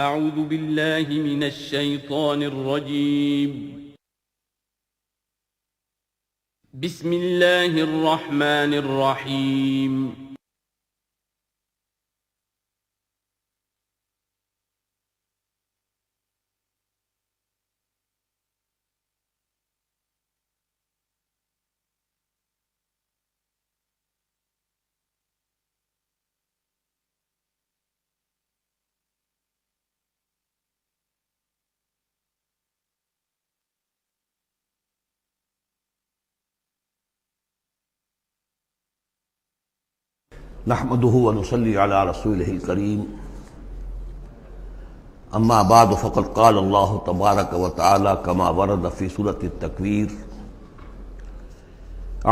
اعوذ باللہ من الشیطان الرجیم بسم اللہ الرحمن الرحیم نحمده ونصلي على رسوله الكريم اما بعد فقد قال الله تبارك وتعالى كما ورد في سورة التكوير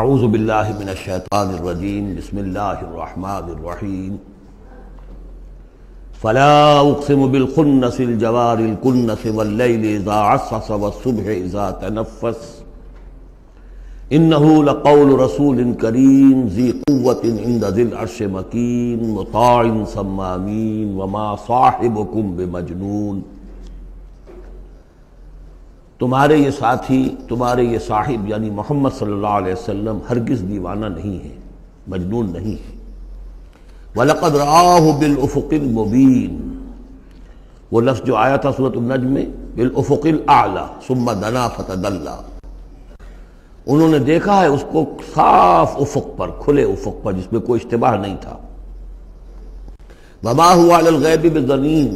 اعوذ بالله من الشيطان الرجيم بسم الله الرحمن الرحيم فلا اقسم بالخنس الجوار الكنس والليل اذا عسعس والصبح اذا تنفس انه لقول رسول کریم ذی قوت عند ذی العرش مکین مطاع ثم امین وما صاحبکم بمجنون۔ تمہارے یہ ساتھی، تمہارے یہ صاحب یعنی محمد صلی اللہ علیہ وسلم ہرگز دیوانہ نہیں ہے، مجنون نہیں ہے۔ وَلَقَدْ رَآهُ بِالْأُفُقِ الْمُبِينِ، وہ لفظ جو آیا تھا سورۃ النجم میں، بالافق الاعلی ثم دنا فتدلی، انہوں نے دیکھا ہے اس کو صاف افق پر، کھلے افق پر، جس میں کوئی اشتباہ نہیں تھا۔ وما هو علی الغیب بضنین،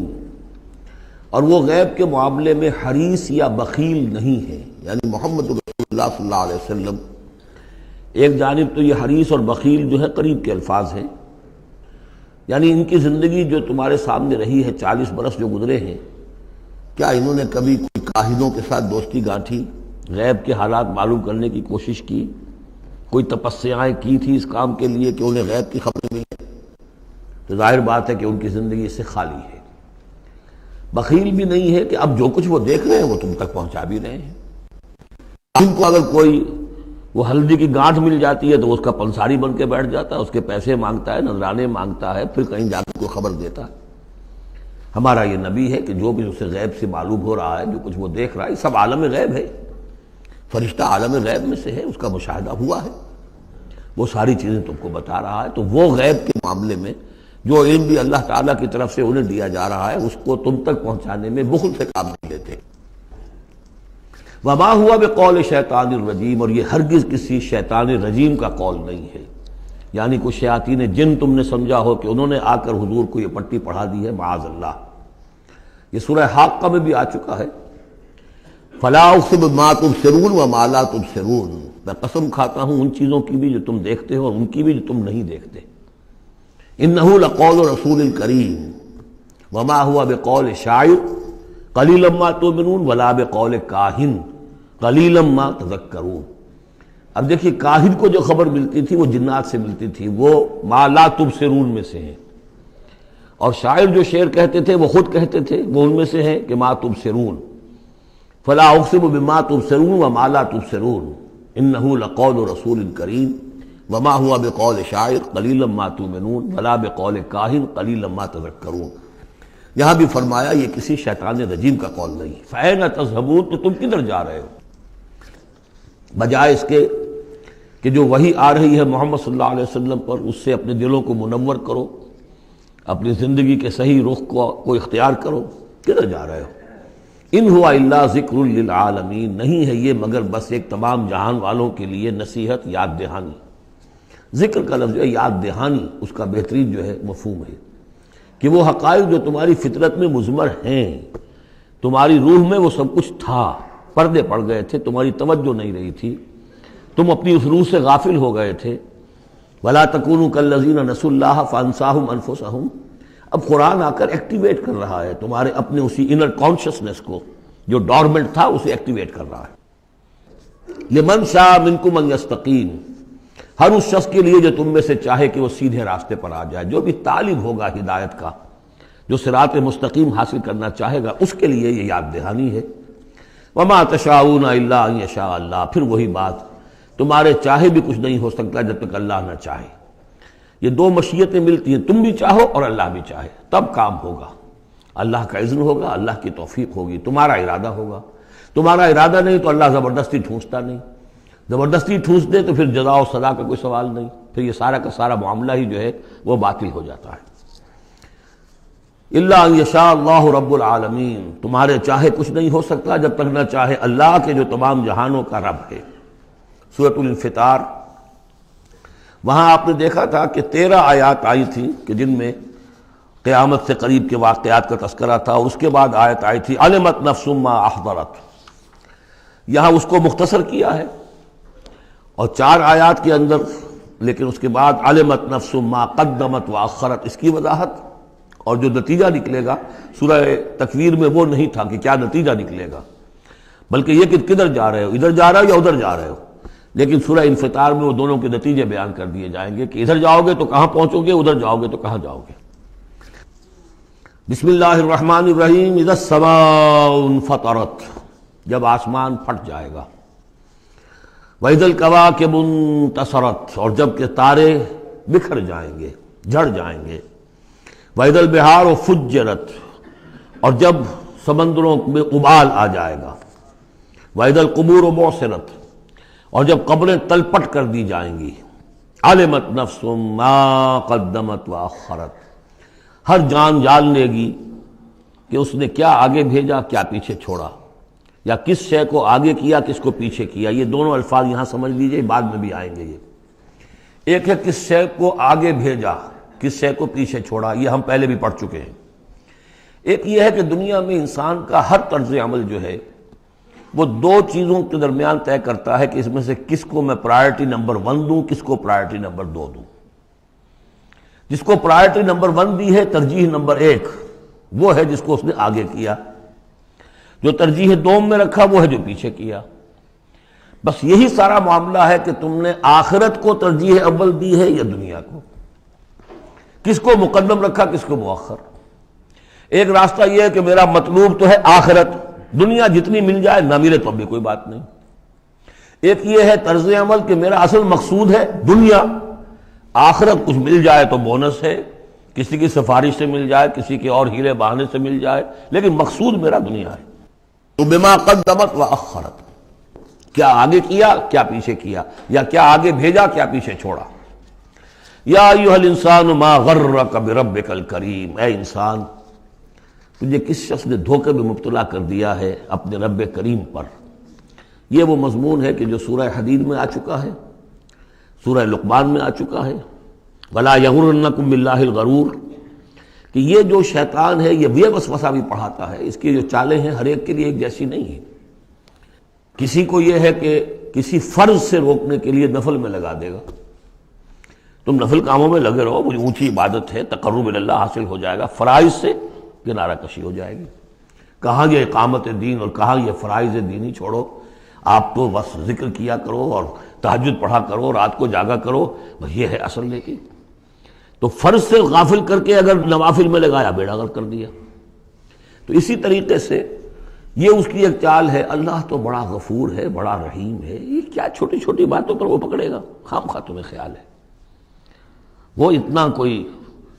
اور وہ غیب کے معاملے میں حریص یا بخیل نہیں ہے، یعنی محمد رسول اللہ صلی اللہ علیہ وسلم ایک جانب تو یہ حریص اور بخیل جو ہے قریب کے الفاظ ہیں، یعنی ان کی زندگی جو تمہارے سامنے رہی ہے، 40 برس جو گزرے ہیں، کیا انہوں نے کبھی کوئی کاہنوں کے ساتھ دوستی گانٹھی، غیب کے حالات معلوم کرنے کی کوشش کی، کوئی تپسیائیں کی تھی اس کام کے لیے کہ انہیں غیب کی خبریں ملیں؟ تو ظاہر بات ہے کہ ان کی زندگی اس سے خالی ہے۔ بخیل بھی نہیں ہے کہ اب جو کچھ وہ دیکھ رہے ہیں وہ تم تک پہنچا بھی رہے ہیں۔ ان کو اگر کوئی وہ ہلدی کی گانٹھ مل جاتی ہے تو اس کا پنساری بن کے بیٹھ جاتا ہے، اس کے پیسے مانگتا ہے، نذرانے مانگتا ہے، پھر کہیں جا کے کوئی خبر دیتا ہے۔ ہمارا یہ نبی ہے کہ جو بھی اسے غیب سے معلوم ہو رہا ہے، جو کچھ وہ دیکھ رہا ہے، سب عالم غیب ہے، فرشتہ عالم غیب میں سے ہے، اس کا مشاہدہ ہوا ہے، وہ ساری چیزیں تم کو بتا رہا ہے۔ تو وہ غیب کے معاملے میں جو علم بھی اللہ تعالیٰ کی طرف سے انہیں دیا جا رہا ہے، اس کو تم تک پہنچانے میں بخل سے کام نہیں لیتے۔ وما ہوا بقول شیطان الرجیم، اور یہ ہرگز کسی شیطان رجیم کا قول نہیں ہے، یعنی کوئی شیاطین جن تم نے سمجھا ہو کہ انہوں نے آ کر حضور کو یہ پٹی پڑھا دی ہے، معاذ اللہ۔ یہ سورہ حاقہ میں بھی آ چکا ہے، فلا اقسم بما تبصرون وما لا تبصرون، میں قسم کھاتا ہوں ان چیزوں کی بھی جو تم دیکھتے ہو اور ان کی بھی جو تم نہیں دیکھتے۔ انہ لقول رسول کریم وما هو بقول شاعر قلیلا ما تؤمنون ولا بقول کاہن قلیلا ما تذکرون۔ اب دیکھیے کاہن کو جو خبر ملتی تھی وہ جنات سے ملتی تھی، وہ ما لا تبصرون میں سے ہیں، اور شاعر جو شعر کہتے تھے وہ خود کہتے تھے، وہ ان میں سے ہیں کہ ما تبصرون۔ فلا اقسم بما تبصرون وما لا تبصرون انه لقول رسول کریم وما هو بقول شاعر قلیلا ما تؤمنون ولا بقول کاہن قلیلا ما تذکرون۔ یہاں بھی فرمایا یہ کسی شیطان رجیم کا قول نہیں۔ فأین تذهبون، تو تم کدھر جا رہے ہو؟ بجائے اس کے کہ جو وحی آ رہی ہے محمد صلی اللہ علیہ وسلم پر، اس سے اپنے دلوں کو منور کرو، اپنی زندگی کے صحیح رخ کو اختیار کرو، کدھر جا رہے ہو؟ ان ہوا الا ذکر للعالمین، نہیں ہے یہ مگر بس ایک تمام جہان والوں کے لیے نصیحت، یاد دہانی۔ ذکر کا لفظ جو ہے یاد دہانی، اس کا بہترین جو ہے مفہوم ہے کہ وہ حقائق جو تمہاری فطرت میں مضمر ہیں، تمہاری روح میں وہ سب کچھ تھا، پردے پڑ گئے تھے، تمہاری توجہ نہیں رہی تھی، تم اپنی اس روح سے غافل ہو گئے تھے۔ ولا تکونوا کالذین نسوا اللہ فانساہم انفسہم، اب قرآن آ کر ایکٹیویٹ کر رہا ہے تمہارے اپنے اسی انر کانشسنس کو، جو ڈورمنٹ تھا اسے ایکٹیویٹ کر رہا ہے۔ لمن شاء منکم ان یستقیم، ہر اس شخص کے لیے جو تم میں سے چاہے کہ وہ سیدھے راستے پر آ جائے، جو بھی طالب ہوگا ہدایت کا، جو صراط مستقیم حاصل کرنا چاہے گا، اس کے لیے یہ یاد دہانی ہے۔ وما تشاءون الا ان یشاء اللہ، پھر وہی بات، تمہارے چاہے بھی کچھ نہیں ہو سکتا جب تک اللہ نہ چاہے۔ یہ دو مشیتیں ملتی ہیں، تم بھی چاہو اور اللہ بھی چاہے، تب کام ہوگا۔ اللہ کا اذن ہوگا، اللہ کی توفیق ہوگی، تمہارا ارادہ ہوگا۔ تمہارا ارادہ نہیں تو اللہ زبردستی ٹھونستا نہیں، زبردستی ٹھونس دے تو پھر جزا و سزا کا کوئی سوال نہیں، پھر یہ سارا کا سارا معاملہ ہی جو ہے وہ باطل ہو جاتا ہے۔ الا ان یشاء اللہ رب العالمین، تمہارے چاہے کچھ نہیں ہو سکتا جب تک نہ چاہے اللہ کے جو تمام جہانوں کا رب ہے۔ سورۃ الانفطار، وہاں آپ نے دیکھا تھا کہ 13 آیات آئی تھی کہ جن میں قیامت سے قریب کے واقعات کا تذکرہ تھا، اور اس کے بعد آیت آئی تھی علمت نفس ما احضرت، یہاں اس کو مختصر کیا ہے اور 4 آیات کے اندر، لیکن اس کے بعد علمت نفس ما قدمت واخرت، اس کی وضاحت، اور جو نتیجہ نکلے گا سورہ تکویر میں وہ نہیں تھا کہ کیا نتیجہ نکلے گا، بلکہ یہ کہ کدھر جا رہے ہو، ادھر جا رہے ہو یا ادھر جا رہے ہو، لیکن سورہ انفطار میں وہ دونوں کے نتیجے بیان کر دیے جائیں گے کہ ادھر جاؤ گے تو کہاں پہنچو گے، ادھر جاؤ گے تو کہاں جاؤ گے۔ بسم اللہ الرحمن الرحیم، اذا السماء انفطرت، جب آسمان پھٹ جائے گا، وَإِذَا الْكَوَاكِبُ انتَثَرَتْ، اور جب کہ تارے بکھر جائیں گے، جھڑ جائیں گے، وَإِذَا الْبِحَارُ فُجِّرَتْ، اور جب سمندروں میں ابال آ جائے گا، وَإِذَا الْقُبُورُ بُعْثِرَتْ، اور جب قبریں تلپٹ کر دی جائیں گی، عَلِمَتْ نَفْسٌ مَا قَدَّمَتْ وَأَخَّرَتْ، ہر جان جان لے گی کہ اس نے کیا آگے بھیجا کیا پیچھے چھوڑا، یا کس شے کو آگے کیا کس کو پیچھے کیا۔ یہ دونوں الفاظ یہاں سمجھ لیجئے، بعد میں بھی آئیں گے۔ یہ ایک ہے کس شے کو آگے بھیجا کس شے کو پیچھے چھوڑا، یہ ہم پہلے بھی پڑھ چکے ہیں۔ ایک یہ ہے کہ دنیا میں انسان کا ہر طرز عمل جو ہے وہ 2 چیزوں کے درمیان طے کرتا ہے کہ اس میں سے کس کو میں پرائرٹی نمبر 1 دوں، کس کو پرائرٹی نمبر 2 دوں۔ جس کو پرائرٹی نمبر 1 دی ہے، ترجیح نمبر 1، وہ ہے جس کو اس نے آگے کیا، جو ترجیح 2 میں رکھا وہ ہے جو پیچھے کیا۔ بس یہی سارا معاملہ ہے کہ تم نے آخرت کو ترجیح اول دی ہے یا دنیا کو، کس کو مقدم رکھا کس کو مؤخر۔ ایک راستہ یہ ہے کہ میرا مطلوب تو ہے آخرت، دنیا جتنی مل جائے نہ ملے تو بھی کوئی بات نہیں۔ ایک یہ ہے طرز عمل کہ میرا اصل مقصود ہے دنیا، آخرت کچھ مل جائے تو بونس ہے، کسی کی سفارش سے مل جائے، کسی کے اور ہیلے بہانے سے مل جائے، لیکن مقصود میرا دنیا ہے۔ تو بما قدمت واخرت، کیا آگے کیا کیا پیچھے کیا، یا کیا آگے بھیجا کیا پیچھے چھوڑا۔ یا ایھا الانسان ما غرک بربک الکریم، اے انسان تجھے کس شخص نے دھوکے میں مبتلا کر دیا ہے اپنے رب کریم پر۔ یہ وہ مضمون ہے کہ جو سورہ حدید میں آ چکا ہے، سورہ لقمان میں آ چکا ہے، ولا یغرنکم باللہ الغرور، کہ یہ جو شیطان ہے یہ وسوسہ بھی پڑھاتا ہے، اس کی جو چالیں ہیں ہر ایک کے لیے ایک جیسی نہیں ہیں۔ کسی کو یہ ہے کہ کسی فرض سے روکنے کے لیے نفل میں لگا دے گا، تم نفل کاموں میں لگے رہو، مجھے اونچی عبادت ہے، تقرب اللہ حاصل ہو جائے گا، فرائض سے کنارہ کشی ہو جائے گی۔ کہاں یہ اقامت دین اور کہاں یہ فرائض دینی چھوڑو، آپ تو بس ذکر کیا کرو اور تہجد پڑھا کرو، رات کو جاگا کرو، بس یہ ہے اصل۔ لیکن تو فرض سے غافل کر کے اگر نوافل میں لگایا بیڑا غرق کر دیا۔ تو اسی طریقے سے یہ اس کی ایک چال ہے، اللہ تو بڑا غفور ہے، بڑا رحیم ہے، یہ کیا چھوٹی چھوٹی باتوں پر وہ پکڑے گا، خام خواہ تمہیں خیال ہے وہ اتنا کوئی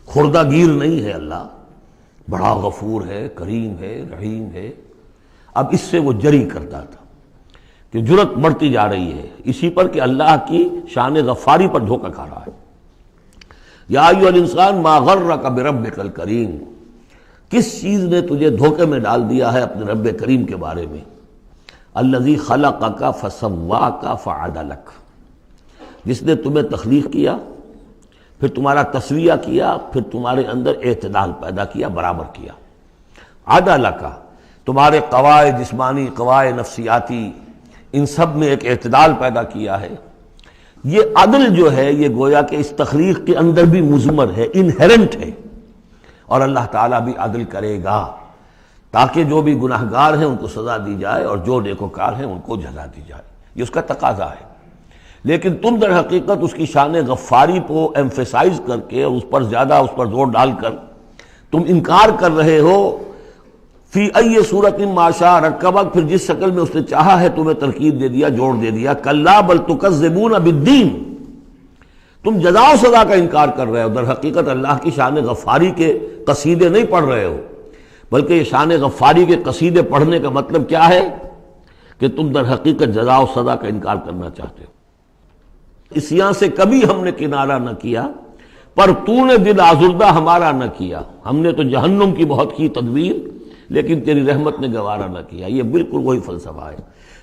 خوردہ گیر نہیں ہے، اللہ بڑا غفور ہے، کریم ہے، رحیم ہے۔ اب اس سے وہ جری کرتا تھا کہ جرت بڑھتی جا رہی ہے اسی پر کہ اللہ کی شان غفاری پر دھوکہ کھا رہا ہے۔ یا ایھا الانسان ما غرک بربک الکریم، کس چیز نے تجھے دھوکے میں ڈال دیا ہے اپنے رب کریم کے بارے میں۔ الذی خلقک فسواک فعدلک، جس نے تمہیں تخلیق کیا، پھر تمہارا تسویہ کیا، پھر تمہارے اندر اعتدال پیدا کیا، برابر کیا۔ عدلک، تمہارے قوائے جسمانی، قوائے نفسیاتی، ان سب میں ایک اعتدال پیدا کیا ہے۔ یہ عدل جو ہے یہ گویا کہ اس تخلیق کے اندر بھی مضمر ہے، انہیرنٹ ہے، اور اللہ تعالیٰ بھی عدل کرے گا تاکہ جو بھی گناہگار ہیں ان کو سزا دی جائے اور جو نیکوکار ہیں ان کو جزا دی جائے، یہ اس کا تقاضا ہے۔ لیکن تم در حقیقت اس کی شان غفاری کو ایمفیسائز کر کے اور اس پر زیادہ اس پر زور ڈال کر تم انکار کر رہے ہو۔ فی ای صورت ما شاء رکبک، پھر جس شکل میں اس نے چاہا ہے تمہیں ترکیب دے دیا، جوڑ دے دیا۔ کلا بل تکذبون بالدین، تم جزا و سزا کا انکار کر رہے ہو، در حقیقت اللہ کی شان غفاری کے قصیدے نہیں پڑھ رہے ہو، بلکہ یہ شان غفاری کے قصیدے پڑھنے کا مطلب کیا ہے کہ تم در حقیقت جزا و سزا کا انکار کرنا چاہتے ہو۔ اسیاں سے کبھی ہم نے کنارہ نہ کیا، پر تو نے دل آزردہ ہمارا نہ کیا، ہم نے تو جہنم کی بہت کی تدبیر لیکن تیری رحمت نے گوارا نہ کیا۔ یہ بالکل وہی فلسفہ ہے،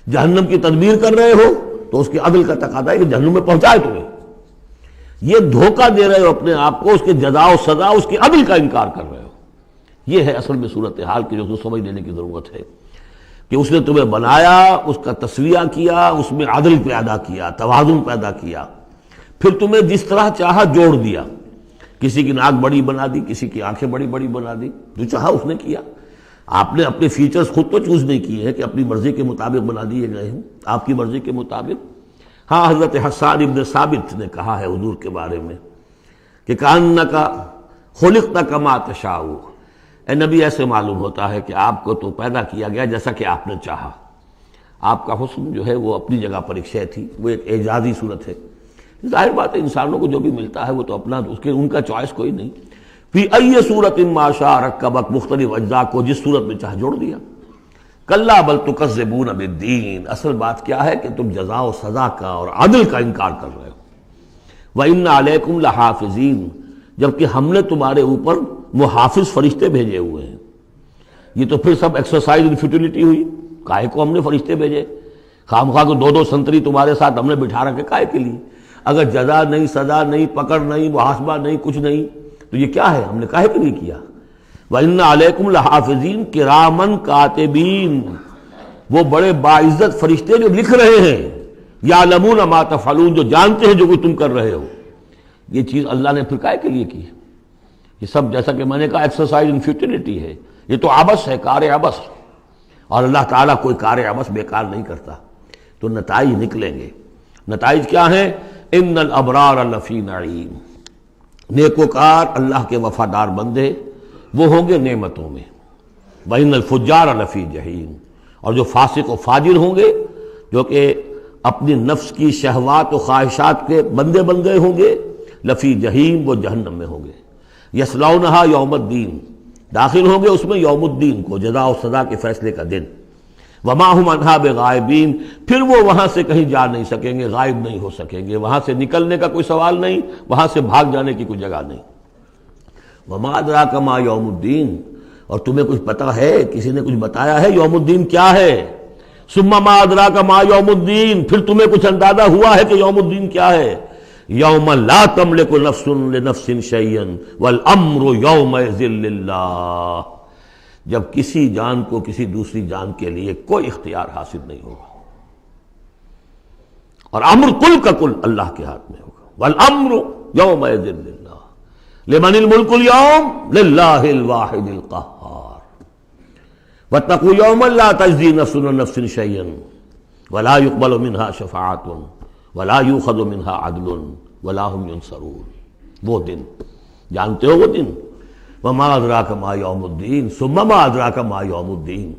جہنم کی تدبیر کر رہے ہو تو اس کے عدل کا تقاضا ہے کہ جہنم میں پہنچائے تمہیں، یہ دھوکہ دے رہے ہو اپنے آپ کو، اس کے جزا و سزا اس کے عدل کا انکار کر رہے ہو۔ یہ ہے اصل میں صورتحال کی جو سمجھ لینے کی ضرورت ہے کہ اس نے تمہیں بنایا، اس کا تسویہ کیا، اس میں عدل پیدا کیا، توازن پیدا کیا، پھر تمہیں جس طرح چاہا جوڑ دیا، کسی کی ناک بڑی بنا دی، کسی کی آنکھیں بڑی بڑی بنا دی، جو چاہا اس نے کیا۔ آپ نے اپنے فیچرز خود تو چوز نہیں کیے ہیں کہ اپنی مرضی کے مطابق بنا دیے گئے ہیں، آپ کی مرضی کے مطابق۔ ہاں، حضرت حسان ابن ثابت نے کہا ہے حضور کے بارے میں کہ کأنک خلقت کما تشاء، اے نبی ایسے معلوم ہوتا ہے کہ آپ کو تو پیدا کیا گیا جیسا کہ آپ نے چاہا۔ آپ کا حسن جو ہے وہ اپنی جگہ پر ایک شے تھی، وہ ایک اعجازی صورت ہے۔ ظاہر بات ہے انسانوں کو جو بھی ملتا ہے وہ تو اپنا ان کا چوائس کوئی نہیں۔ فی ای صورت ما شاء رکبک، مختلف اجزاء کو جس صورت میں چاہے جوڑ دیا۔ کلا بل تکذبون بالدین، اصل بات کیا ہے کہ تم جزا و سزا کا اور عدل کا انکار کر رہے ہو۔ وَإِنَّ عَلَيْكُمْ لَحَافِظِينَ، جبکہ ہم نے تمہارے اوپر محافظ فرشتے بھیجے ہوئے ہیں۔ یہ تو پھر سب ایکسرسائز ان فیوٹیلٹی ہوئی، کائے کو ہم نے فرشتے بھیجے؟ خامخواہ کو دو سنتری تمہارے ساتھ ہم نے بٹھا رکھے کائے کے لیے؟ اگر جزا نہیں، سزا نہیں، پکڑ نہیں، محاسبہ نہیں، کچھ نہیں تو یہ کیا ہے؟ ہم نے کائے کے لیے کیا؟ وَإِنَّ عَلَيْكُمْ لَحَافِظِينَ كِرَامًا كَاتِبِينَ، وہ بڑے باعزت فرشتے جو لکھ رہے ہیں، يَعْلَمُونَ مَا تَفْعَلُونَ، جو جانتے ہیں جو کچھ تم کر رہے ہو۔ یہ چیز اللہ نے پھر کائے کے لیے کی ہے؟ یہ سب جیسا کہ میں نے کہا ایکسرسائز ان فیوٹیلٹی ہے، یہ تو عبث ہے، کار عبث، اور اللہ تعالیٰ کوئی کار عبث بیکار نہیں کرتا۔ تو نتائج نکلیں گے۔ نتائج کیا ہیں؟ ان الابرار لفی نعیم، نیکوکار اللہ کے وفادار بندے وہ ہوں گے نعمتوں میں، وان الفجار لفی جہیم، اور جو فاسق و فاجر ہوں گے، جو کہ اپنی نفس کی شہوات و خواہشات کے بندے بن گئے ہوں گے، لفی جہیم، وہ جہنم میں ہوں گے۔ یصلونہا یوم الدین، داخل ہوں گے اس میں یوم الدین کو، جزا و سزا کے فیصلے کا دن۔ وما ہم عنہا بغائبین، پھر وہ وہاں سے کہیں جا نہیں سکیں گے، غائب نہیں ہو سکیں گے، وہاں سے نکلنے کا کوئی سوال نہیں، وہاں سے بھاگ جانے کی کوئی جگہ نہیں۔ وما ادراک ما یوم الدین، اور تمہیں کچھ پتہ ہے، کسی نے کچھ بتایا ہے یوم الدین کیا ہے؟ ثم ما ادراک ما یوم الدین، پھر تمہیں کچھ اندازہ ہوا ہے کہ یوم الدین کیا ہے؟ یوم لا تملک نفس لنفس شیئا والامر یومئذ للہ، جب کسی جان کو کسی دوسری جان کے لیے کوئی اختیار حاصل نہیں ہوگا، اور امر کل کا کل اللہ کے ہاتھ میں ہوگا۔ والامر یومئذ للہ، لمن الملک اليوم للہ الواحد القہار۔ واتقوا یوما لا تجزی نفس عن نفس شیئا ولا يقبل منها شفاعۃ ولا یؤخذ منها عدل ولا هم ينصرون۔ وہ دن جانتے ہو، وہ دن وما ادراک ما یوم الدین ثم ما ادراک ما یوم الدین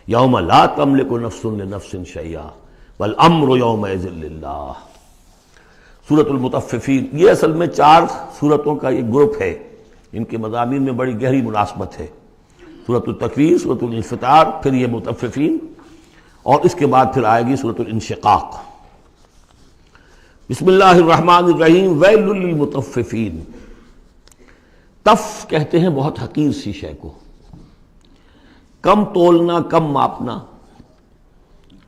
یوم لا تملک نفس لنفس شیئا والامر یومئذ للہ۔ سورۃ المطففین، یہ اصل میں 4 سورتوں کا ایک گروپ ہے، ان کے مضامین میں بڑی گہری مناسبت ہے۔ سورۃ التکویر، سورۃ الانفطار، پھر یہ مطففین، اور اس کے بعد پھر آئے گی سورۃ الانشقاق۔ بسم اللہ الرحمن الرحیم۔ ویل للمطففین، تف کہتے ہیں بہت حقیر سی شے کو، کم تولنا، کم ماپنا،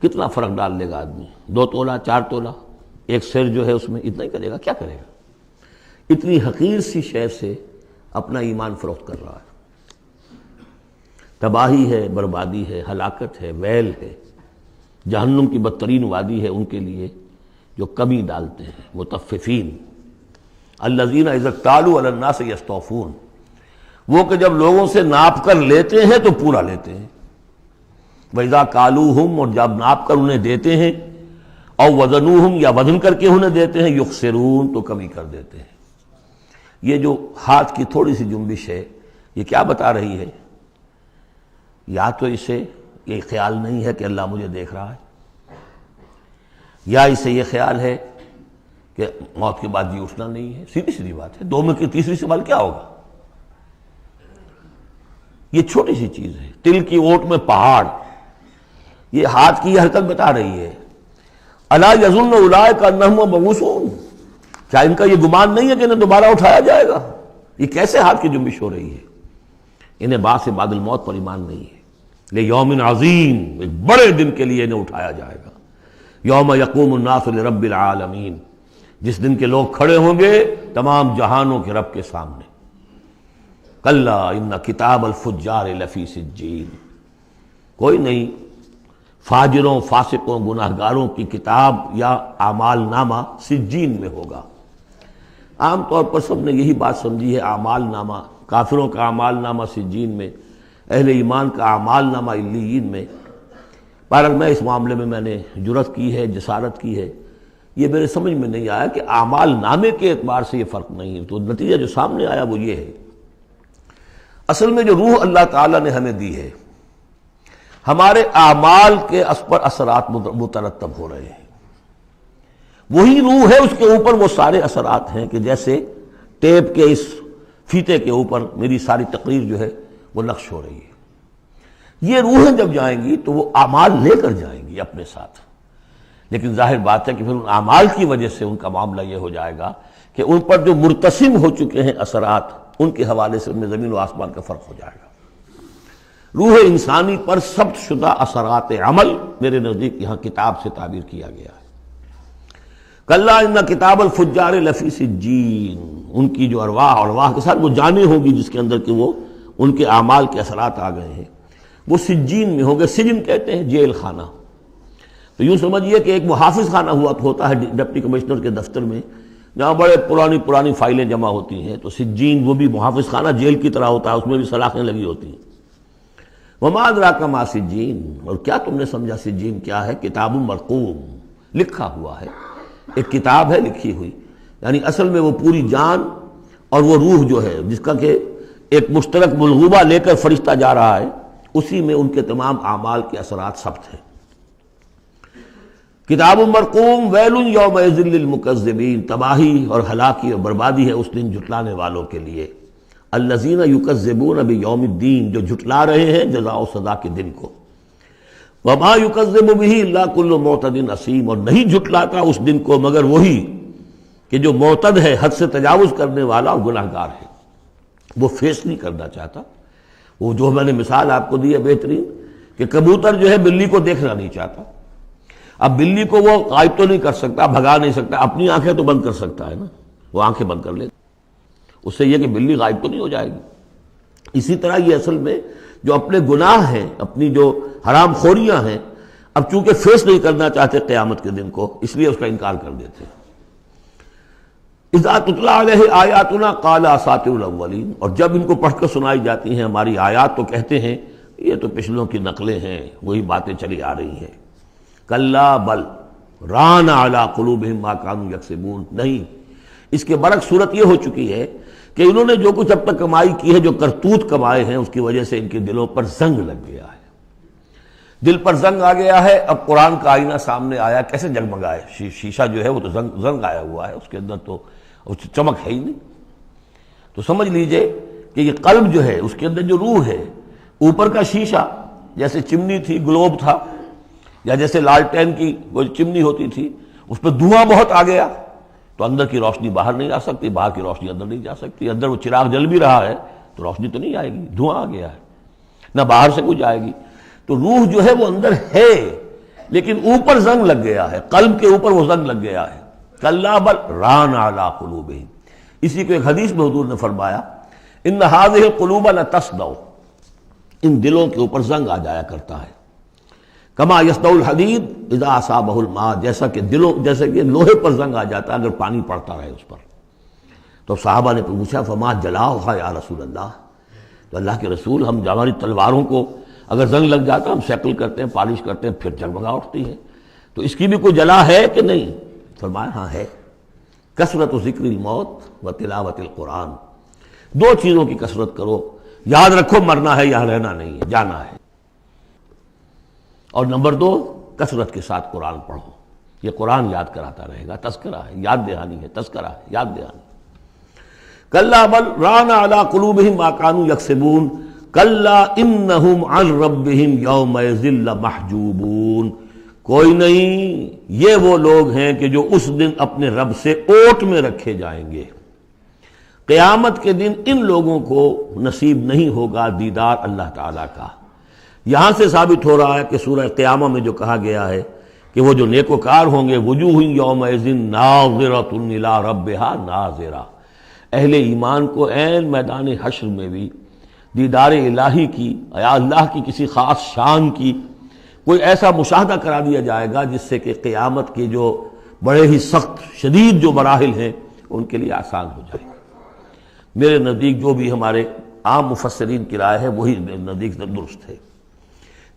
کتنا فرق ڈال لے گا آدمی؟ 2 تولہ، 4 تولہ، ایک سر جو ہے اس میں اتنا ہی کرے گا، کیا کرے گا؟ اتنی حقیر سی شے سے اپنا ایمان فروخت کر رہا ہے۔ تباہی ہے، بربادی ہے، ہلاکت ہے، ویل ہے، جہنم کی بدترین وادی ہے ان کے لیے جو کمی ڈالتے ہیں۔ مطففین الذین اذا اکتالوا علی الناس یستوفون، وہ کہ جب لوگوں سے ناپ کر لیتے ہیں تو پورا لیتے ہیں۔ وَإِذَا كَالُوهُمْ، اور جب ناپ کر انہیں دیتے ہیں، اور وزنوہم، یا وزن کر کے انہیں دیتے ہیں، یخسرون، تو کمی کر دیتے ہیں۔ یہ جو ہاتھ کی تھوڑی سی جنبش ہے، یہ کیا بتا رہی ہے؟ یا تو اسے یہ خیال نہیں ہے کہ اللہ مجھے دیکھ رہا ہے، یا اسے یہ خیال ہے کہ موت کے بعد جی اٹھنا نہیں ہے۔ سیدھی سیدھی بات ہے، 2 میں کی تیسری سوال کیا ہوگا؟ یہ چھوٹی سی چیز ہے، تل کی اوٹ میں پہاڑ، یہ ہاتھ کی یہ حرکت بتا رہی ہے۔ الا یظن اولئک انہم مبعوثون، کیا ان کا یہ گمان نہیں ہے کہ انہیں دوبارہ اٹھایا جائے گا؟ یہ کیسے ہاتھ کی جنبش ہو رہی ہے؟ انہیں بعد سے بعد الموت پر ایمان نہیں ہے۔ لیوم عظیم، ایک بڑے دن کے لیے انہیں اٹھایا جائے گا۔ یوم یقوم الناس لرب العالمین، جس دن کے لوگ کھڑے ہوں گے تمام جہانوں کے رب کے سامنے۔ کلا ان کتاب الفجار لفی سجین، کوئی نہیں، فاجروں، فاسقوں، گناہگاروں کی کتاب یا اعمال نامہ سجین میں ہوگا۔ عام طور پر سب نے یہی بات سمجھی ہے، اعمال نامہ، کافروں کا اعمال نامہ سجین میں، اہل ایمان کا اعمال نامہ علیین میں۔ بہرحال میں اس معاملے میں نے جرأت کی ہے، جسارت کی ہے، یہ میرے سمجھ میں نہیں آیا کہ اعمال نامے کے اعتبار سے یہ فرق نہیں ہے، تو نتیجہ جو سامنے آیا وہ یہ ہے۔ اصل میں جو روح اللہ تعالیٰ نے ہمیں دی ہے، ہمارے اعمال کے اس پر اثرات مترتب ہو رہے ہیں، وہی روح ہے، اس کے اوپر وہ سارے اثرات ہیں کہ جیسے ٹیپ کے اس فیتے کے اوپر میری ساری تقریر جو ہے وہ نقش ہو رہی ہے۔ یہ روحیں جب جائیں گی تو وہ اعمال لے کر جائیں گی اپنے ساتھ، لیکن ظاہر بات ہے کہ پھر ان اعمال کی وجہ سے ان کا معاملہ یہ ہو جائے گا کہ ان پر جو مرتسم ہو چکے ہیں اثرات، ان کے حوالے سے ان میں زمین و آسمان کا فرق ہو جائے گا۔ روح انسانی پر ثبت شدہ اثرات عمل میرے نزدیک یہاں کتاب سے تعبیر کیا گیا ہے۔ کلا ان کتاب الفجار لفی سجین، ان کی جو ارواح کے ساتھ وہ جانیں ہوں گی جس کے اندر کہ وہ ان کے اعمال کے اثرات آ گئے ہیں، وہ سجین میں ہوں گے۔ سجن کہتے ہیں جیل خانہ، تو یوں سمجھیے کہ ایک محافظ خانہ ہوتا ہے ڈپٹی کمشنر کے دفتر میں، جہاں بڑے پرانی فائلیں جمع ہوتی ہیں، تو سجین وہ بھی محافظ خانہ جیل کی طرح ہوتا ہے، اس میں بھی سلاخیں لگی ہوتی ہیں۔ وما ادراک ما سجین، اور کیا تم نے سمجھا سجین کیا ہے؟ کتاب مرقوم، لکھا ہوا ہے، ایک کتاب ہے لکھی ہوئی، یعنی اصل میں وہ پوری جان اور وہ روح جو ہے جس کا کہ ایک مشترک ملغوبہ لے کر فرشتہ جا رہا ہے، اسی میں ان کے تمام اعمال کے اثرات ثبت ہیں۔ کتاب مرقوم، ویل یومئذ للمکذبین، تباہی اور ہلاکی اور بربادی ہے اس دن جھٹلانے والوں کے لیے۔ الذین یکذبون بیوم الدین، جو جھٹلا رہے ہیں جزا و سزا کے دن کو۔ وما یکذب بہ الا کل معتد اثیم، اور نہیں جھٹلاتا اس دن کو مگر وہی کہ جو معتد ہے، حد سے تجاوز کرنے والا اور گناہ گار ہے، وہ فیس نہیں کرنا چاہتا۔ وہ جو میں نے مثال آپ کو دی ہے بہترین، کہ کبوتر جو ہے بلی کو دیکھنا نہیں چاہتا۔ اب بلی کو وہ غائب تو نہیں کر سکتا، بھگا نہیں سکتا، اپنی آنکھیں تو بند کر سکتا ہے نا، وہ آنکھیں بند کر لے، اس سے یہ کہ بلی غائب تو نہیں ہو جائے گی۔ اسی طرح یہ اصل میں جو اپنے گناہ ہیں، اپنی جو حرام خوریاں ہیں، اب چونکہ فیس نہیں کرنا چاہتے قیامت کے دن کو، اس لیے اس کا انکار کر دیتے ہیں۔ اذا تتلی علیہ آیاتنا قال اساطیر الاولین، اور جب ان کو پڑھ کر سنائی جاتی ہیں ہماری آیات تو کہتے ہیں یہ تو پچھلوں کی نقلیں ہیں، وہی باتیں چلی آ رہی ہیں۔ کلا بل ران علی قلوبہم ما کانوا یکسبون، نہیں، اس کے برعکس صورت یہ ہو چکی ہے کہ انہوں نے جو کچھ اب تک کمائی کی ہے، جو کرتوت کمائے ہیں، اس کی وجہ سے ان کے دلوں پر زنگ لگ گیا ہے، دل پر زنگ آ گیا ہے۔ اب قرآن کا آئینہ سامنے آیا، کیسے جگمگائے؟ شیشہ جو ہے وہ تو زنگ آیا ہوا ہے، اس کے اندر تو چمک ہے ہی نہیں۔ تو سمجھ لیجئے کہ یہ قلب جو ہے، اس کے اندر جو روح ہے، اوپر کا شیشہ جیسے چمنی تھی، گلوب تھا، یا جیسے لالٹین کی وہ چمنی ہوتی تھی، اس پہ دھواں بہت آ گیا تو اندر کی روشنی باہر نہیں آ سکتی، باہر کی روشنی اندر نہیں جا سکتی۔ اندر وہ چراغ جل بھی رہا ہے تو روشنی تو نہیں آئے گی، دھواں آ گیا ہے، نہ باہر سے کچھ آئے گی۔ تو روح جو ہے وہ اندر ہے، لیکن اوپر زنگ لگ گیا ہے، قلب کے اوپر وہ زنگ لگ گیا ہے۔ کلا بل ران علی قلوبہم، اسی کو ایک حدیث میں حضور نے فرمایا ان ہذہ القلوب لتصدع، ان دلوں کے اوپر زنگ آ جایا کرتا ہے۔ کما یصدع الحدید اذا اصابہ الماء، جیسا کہ لوہے پر زنگ آ جاتا ہے اگر پانی پڑتا رہے اس پر۔ تو صحابہ نے پوچھا فما جلاؤھا یا رسول اللہ، تو اللہ کے رسول، ہم ہماری تلواروں کو اگر زنگ لگ جاتا ہم سیکل کرتے ہیں، پالش کرتے ہیں، پھر جگمگا اٹھتی ہے، تو اس کی بھی کوئی جلا ہے کہ نہیں؟ فرمایا ہاں ہے، کثرت ذکر الموت و تلاوت القرآن، دو چیزوں کی کثرت کرو، یاد رکھو مرنا ہے، یہاں رہنا نہیں ہے، جانا ہے، اور نمبر دو کثرت کے ساتھ قرآن پڑھو، یہ قرآن یاد کراتا رہے گا، تذکرہ ہے، یاد دہانی ہے، تذکرہ ہے، یاد دہانی۔ کلا بل ران علی قلوبہم ما کانوا یکسبون، کلا انہم عن ربہم یومئذ لمحجوبون، کوئی نہیں، یہ وہ لوگ ہیں کہ جو اس دن اپنے رب سے اوٹ میں رکھے جائیں گے۔ قیامت کے دن ان لوگوں کو نصیب نہیں ہوگا دیدار اللہ تعالیٰ کا۔ یہاں سے ثابت ہو رہا ہے کہ سورہ قیامہ میں جو کہا گیا ہے کہ وہ جو نیکوکار ہوں گے، وجوہ یومئذ ناظرۃ الی ربہا ناظرہ، اہل ایمان کو عین میدان حشر میں بھی دیدار الہی کی یا اللہ کی کسی خاص شان کی کوئی ایسا مشاہدہ کرا دیا جائے گا جس سے کہ قیامت کے جو بڑے ہی سخت شدید جو مراحل ہیں ان کے لیے آسان ہو جائے۔ میرے نزدیک جو بھی ہمارے عام مفسرین کی رائے ہے وہی میرے نزدیک درست ہے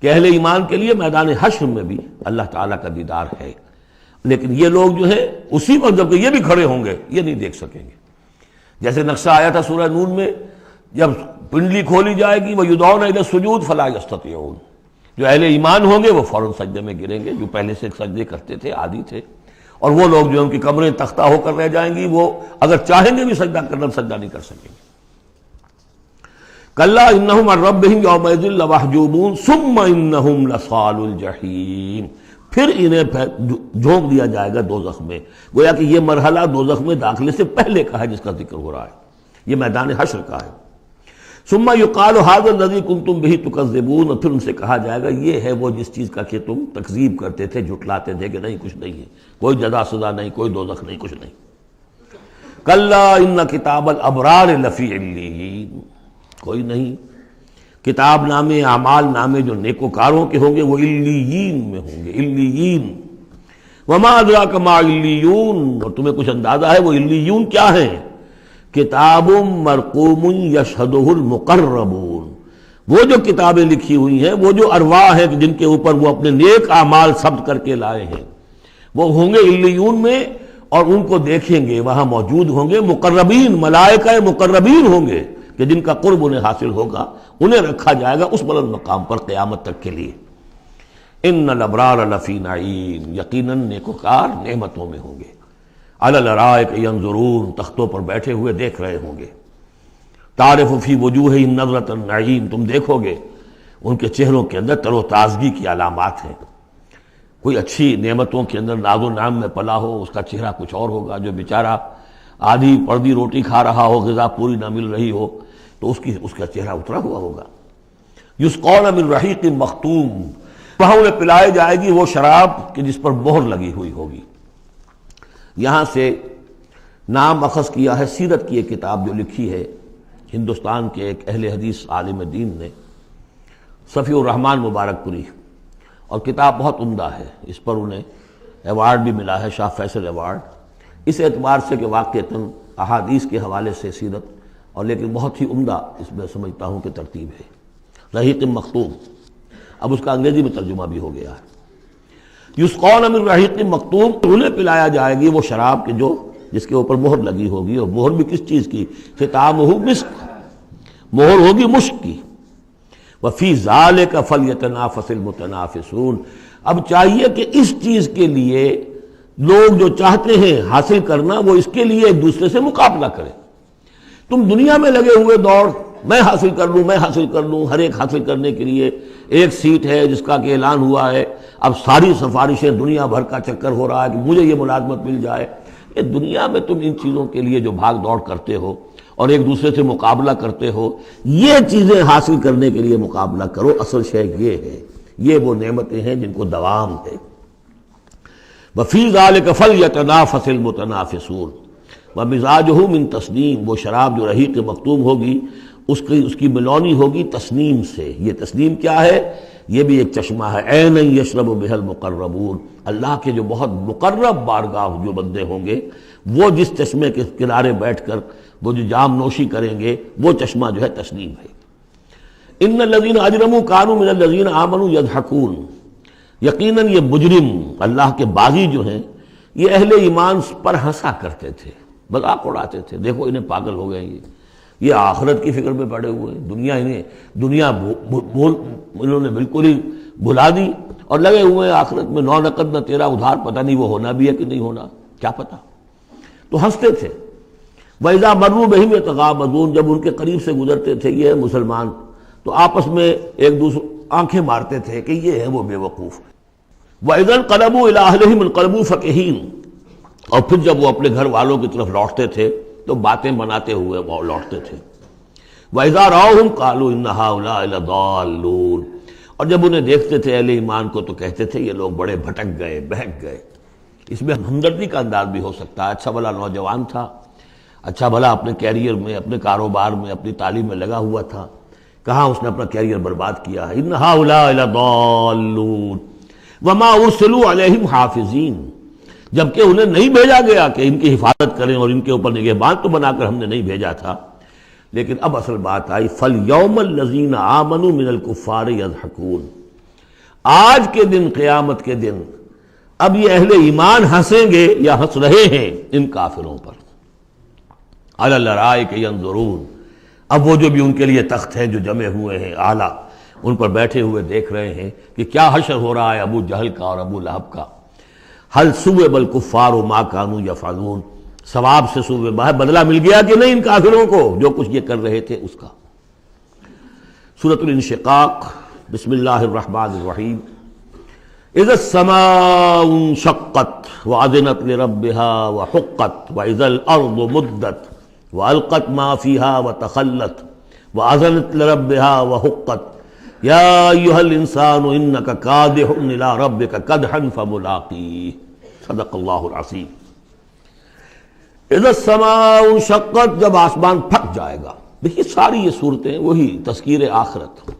کہ اہل ایمان کے لیے میدان حشر میں بھی اللہ تعالیٰ کا دیدار ہے، لیکن یہ لوگ جو ہے اسی وقت جب کہ یہ بھی کھڑے ہوں گے یہ نہیں دیکھ سکیں گے۔ جیسے نقشہ آیا تھا سورہ نون میں، جب پنڈلی کھولی جائے گی وَيُدْعَوْنَ إِلَى السُّجُودِ فَلَا يَسْتَطِيعُونَ، جو اہل ایمان ہوں گے وہ فوراً سجدے میں گریں گے، جو پہلے سے سجدے کرتے تھے عادی تھے، اور وہ لوگ جو ان کی کمریں تختہ ہو کر رہ جائیں گی وہ اگر چاہیں گے بھی سجدہ کرنا سجدہ نہیں کر سکیں گے۔ کلا انہم عن ربہم یومئذ لمحجوبون ثم انہم لصالو الجحیم، پھر انہیں جھونک دیا جائے گا دوزخ میں۔ گویا کہ یہ مرحلہ دوزخ میں داخلے سے پہلے کا ہے جس کا ذکر ہو رہا ہے، یہ میدان حشر کا ہے۔ ثم یقال ھذا الذی کنتم بہ تکذبون، اور پھر ان سے کہا جائے گا یہ ہے وہ جس چیز کا کہ تم تکذیب کرتے تھے، جھٹلاتے تھے کہ نہیں کچھ نہیں ہے، کوئی جزا سزا نہیں، کوئی دوزخ نہیں، کچھ نہیں۔ کلا ان کتاب الابرار لفی علیین، کوئی نہیں، کتاب نامے اعمال نامے جو نیکوکاروں کے ہوں گے وہ علیین میں ہوں گے، علیین۔ وما ادراک ما علیون، اور تمہیں کچھ اندازہ ہے وہ علیون کیا ہیں؟ کتاب مرقوم یشہدہ المقربون، وہ جو کتابیں لکھی ہوئی ہیں، وہ جو ارواح ہیں جن کے اوپر وہ اپنے نیک اعمال ثبت کر کے لائے ہیں، وہ ہوں گے علیون میں، اور ان کو دیکھیں گے، وہاں موجود ہوں گے مقربین، ملائکہ مقربین ہوں گے کہ جن کا قرب انہیں حاصل ہوگا، انہیں رکھا جائے گا اس بلند مقام پر قیامت تک کے لیے۔ ان الابرار لفی نعیم، یقیناً نیکوکار نعمتوں میں ہوں گے، علی الارائک ینظرون، تختوں پر بیٹھے ہوئے دیکھ رہے ہوں گے۔ تعرف فی وجوہہم نظرۃ النعیم، تم دیکھو گے ان کے چہروں کے اندر تر و تازگی کی علامات ہیں۔ کوئی اچھی نعمتوں کے اندر ناز و نعم میں پلا ہو، اس کا چہرہ کچھ اور ہوگا، جو بیچارہ آدھی پردی روٹی کھا رہا ہو، غذا پوری نہ مل رہی ہو تو اس کا چہرہ اترا ہوا ہوگا۔ یسقون من رحیق مختوم، وہاں انہیں پلائی جائے گی وہ شراب کہ جس پر مہر لگی ہوئی ہوگی۔ یہاں سے نام اخذ کیا ہے سیرت کی ایک کتاب جو لکھی ہے ہندوستان کے ایک اہل حدیث عالم دین نے، صفی الرحمن مبارک پوری، اور کتاب بہت عمدہ ہے، اس پر انہیں ایوارڈ بھی ملا ہے، شاہ فیصل ایوارڈ، اس اعتبار سے کہ واقعتاً احادیث کے حوالے سے سیرت، اور لیکن بہت ہی عمدہ اس میں سمجھتا ہوں کہ ترتیب ہے۔ رحیق مختوم، اب اس کا انگریزی میں ترجمہ بھی ہو گیا ہے۔ یسقون من رحیق مختوم، انہیں پلایا جائے گی وہ شراب کہ جو جس کے اوپر مہر لگی ہوگی، اور مہر بھی کس چیز کی؟ ختامہ مسک، مہر ہوگی مشک کی۔ وفی ذالک فلیتنافس المتنافسون، اب چاہیے کہ اس چیز کے لیے لوگ جو چاہتے ہیں حاصل کرنا وہ اس کے لیے ایک دوسرے سے مقابلہ کریں۔ تم دنیا میں لگے ہوئے دوڑ، میں حاصل کر لوں، میں حاصل کر لوں، ہر ایک حاصل کرنے کے لیے ایک سیٹ ہے جس کا کہ اعلان ہوا ہے، اب ساری سفارشیں دنیا بھر کا چکر ہو رہا ہے کہ مجھے یہ ملازمت مل جائے۔ یہ دنیا میں تم ان چیزوں کے لیے جو بھاگ دوڑ کرتے ہو اور ایک دوسرے سے مقابلہ کرتے ہو، یہ چیزیں حاصل کرنے کے لیے مقابلہ کرو، اصل شے یہ ہے، یہ وہ نعمتیں ہیں جن کو دوام ہے۔ وفی ذالک فلیتنافس المتنافسون ومزاجہ من تسنیم، وہ شراب جو رحیق مختوم ہوگی اس کی ملونی ہوگی تسنیم سے۔ یہ تسنیم کیا ہے؟ یہ بھی ایک چشمہ ہے، عین یشرب بہ المقربون، اللہ کے جو بہت مقرب بارگاہ جو بندے ہوں گے وہ جس چشمے کے کنارے بیٹھ کر وہ جو جام نوشی کریں گے وہ چشمہ جو ہے تسنیم ہے۔ ان الذین اجرموا کانوا من الذین آمنوا یضحکون، یقیناً یہ مجرم اللہ کے باغی جو ہیں یہ اہل ایمان پر ہنسا کرتے تھے، مذاق اڑاتے تھے، دیکھو انہیں پاگل ہو گئے یہ آخرت کی فکر میں پڑے ہوئے ہیں، دنیا انہوں نے بالکل ہی بھلا دی اور لگے ہوئے ہیں آخرت میں، نو نقد نہ تیرا ادھار، پتہ نہیں وہ ہونا بھی ہے کہ نہیں ہونا، کیا پتہ، تو ہنستے تھے۔ وَإِذَا مَرُّوا بِهِمْ يَتَغَامَزُونَ، جب ان کے قریب سے گزرتے تھے یہ مسلمان تو آپس میں ایک دوسرے آنکھیں مارتے تھے کہ یہ ہے وہ بے وقوف۔ وَإِذَا انقلبوا إِلَىٰ أَهْلِهِمْ انقلبوا فَكِهِينَ، اور پھر جب وہ اپنے گھر والوں کی طرف لوٹتے تھے تو باتیں بناتے ہوئے وہ لوٹتے تھے۔ وَإِذَا رَأَوْهُمْ قَالُوا إِنَّ هَٰؤُلَاءِ لَضَالُّونَ، اور جب انہیں دیکھتے تھے اہل ایمان کو تو کہتے تھے یہ لوگ بڑے بھٹک گئے، بہک گئے۔ اس میں ہمدردی کا انداز بھی ہو سکتا ہے، اچھا بھلا نوجوان تھا، اچھا بھلا اپنے کیریئر میں، اپنے کاروبار میں، اپنی تعلیم میں لگا ہوا تھا، کہاں اس نے اپنا کیریئر برباد کیا ہے۔ ان هؤلاء لضالون وما ارسلوا علیہم حافظین، جبکہ انہیں نہیں بھیجا گیا کہ ان کی حفاظت کریں اور ان کے اوپر نگہبان تو بنا کر ہم نے نہیں بھیجا تھا۔ لیکن اب اصل بات آئی، فَالْيَوْمَ الَّذِينَ آمَنُوا مِنَ الْكُفَّارِ يَضْحَكُونَ، آج کے دن، قیامت کے دن، اب یہ اہل ایمان ہنسیں گے یا ہنس رہے ہیں ان کافروں پر۔ عَلَى الْأَرَائِكِ يَنظُرُونَ، اب وہ جو بھی ان کے لیے تخت ہیں جو جمے ہوئے ہیں اعلیٰ، ان پر بیٹھے ہوئے دیکھ رہے ہیں کہ کیا حشر ہو رہا ہے ابو جہل کا اور ابو لہب کا۔ هَلْ ثُوِبَ الْكُفَّارُ مَا كَانُوا يَفْعَلُونَ، ثواب سے صوبہ ہے، بدلہ مل گیا کہ نہیں ان کافروں کو جو کچھ یہ کر رہے تھے اس کا۔ سورۃ الانشقاق، بسم اللہ الرحمن الرحیم۔ اذا السماء انشقت وأذنت لربها وحقت وإذا الأرض مدت وألقت ما فيها وتخلت وأذنت لربها وحقت يا أيها الإنسان إنك كادح إلى ربك كدحا فملاقيه، صدق اللہ العظیم۔ اذا السماء انشقت، جب آسمان پھٹ جائے گا۔ دیکھیے ساری یہ صورتیں وہی تذکیر آخرت۔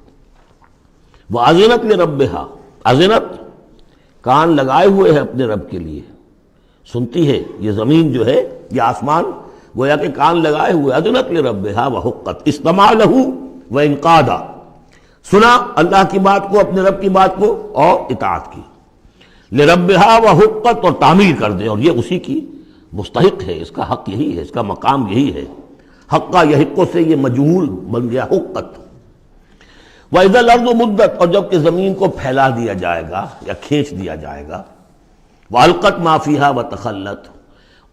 وَأَذِنَتْ لِرَبِّهَا، اذنت کان لگائے ہوئے ہے اپنے رب کے لیے، سنتی ہے یہ زمین جو ہے، یہ آسمان گویا کہ کان لگائے ہوئے۔ اذنت لِرَبِّهَا وَحُقَّتْ، استمع لَهُ وَإِنْقَادَ، سنا اللہ کی بات کو، اپنے رب کی بات کو اور اطاعت کی۔ لِرَبِّهَا وَحُقَّتْ، اور تعمیل کر دیں، اور یہ اسی کی مستحق ہے، اس کا حق یہی ہے، اس کا مقام یہی ہے۔ حقہ یحقو سے یہ مجہول بن گیا حقت۔ وَإِذَا الْأَرْضُ مُدَّتْ، اور جب کہ زمین کو پھیلا دیا جائے گا یا کھینچ دیا جائے گا۔ وَأَلْقَتْ مَا فِيهَا وَتَخَلَّتْ،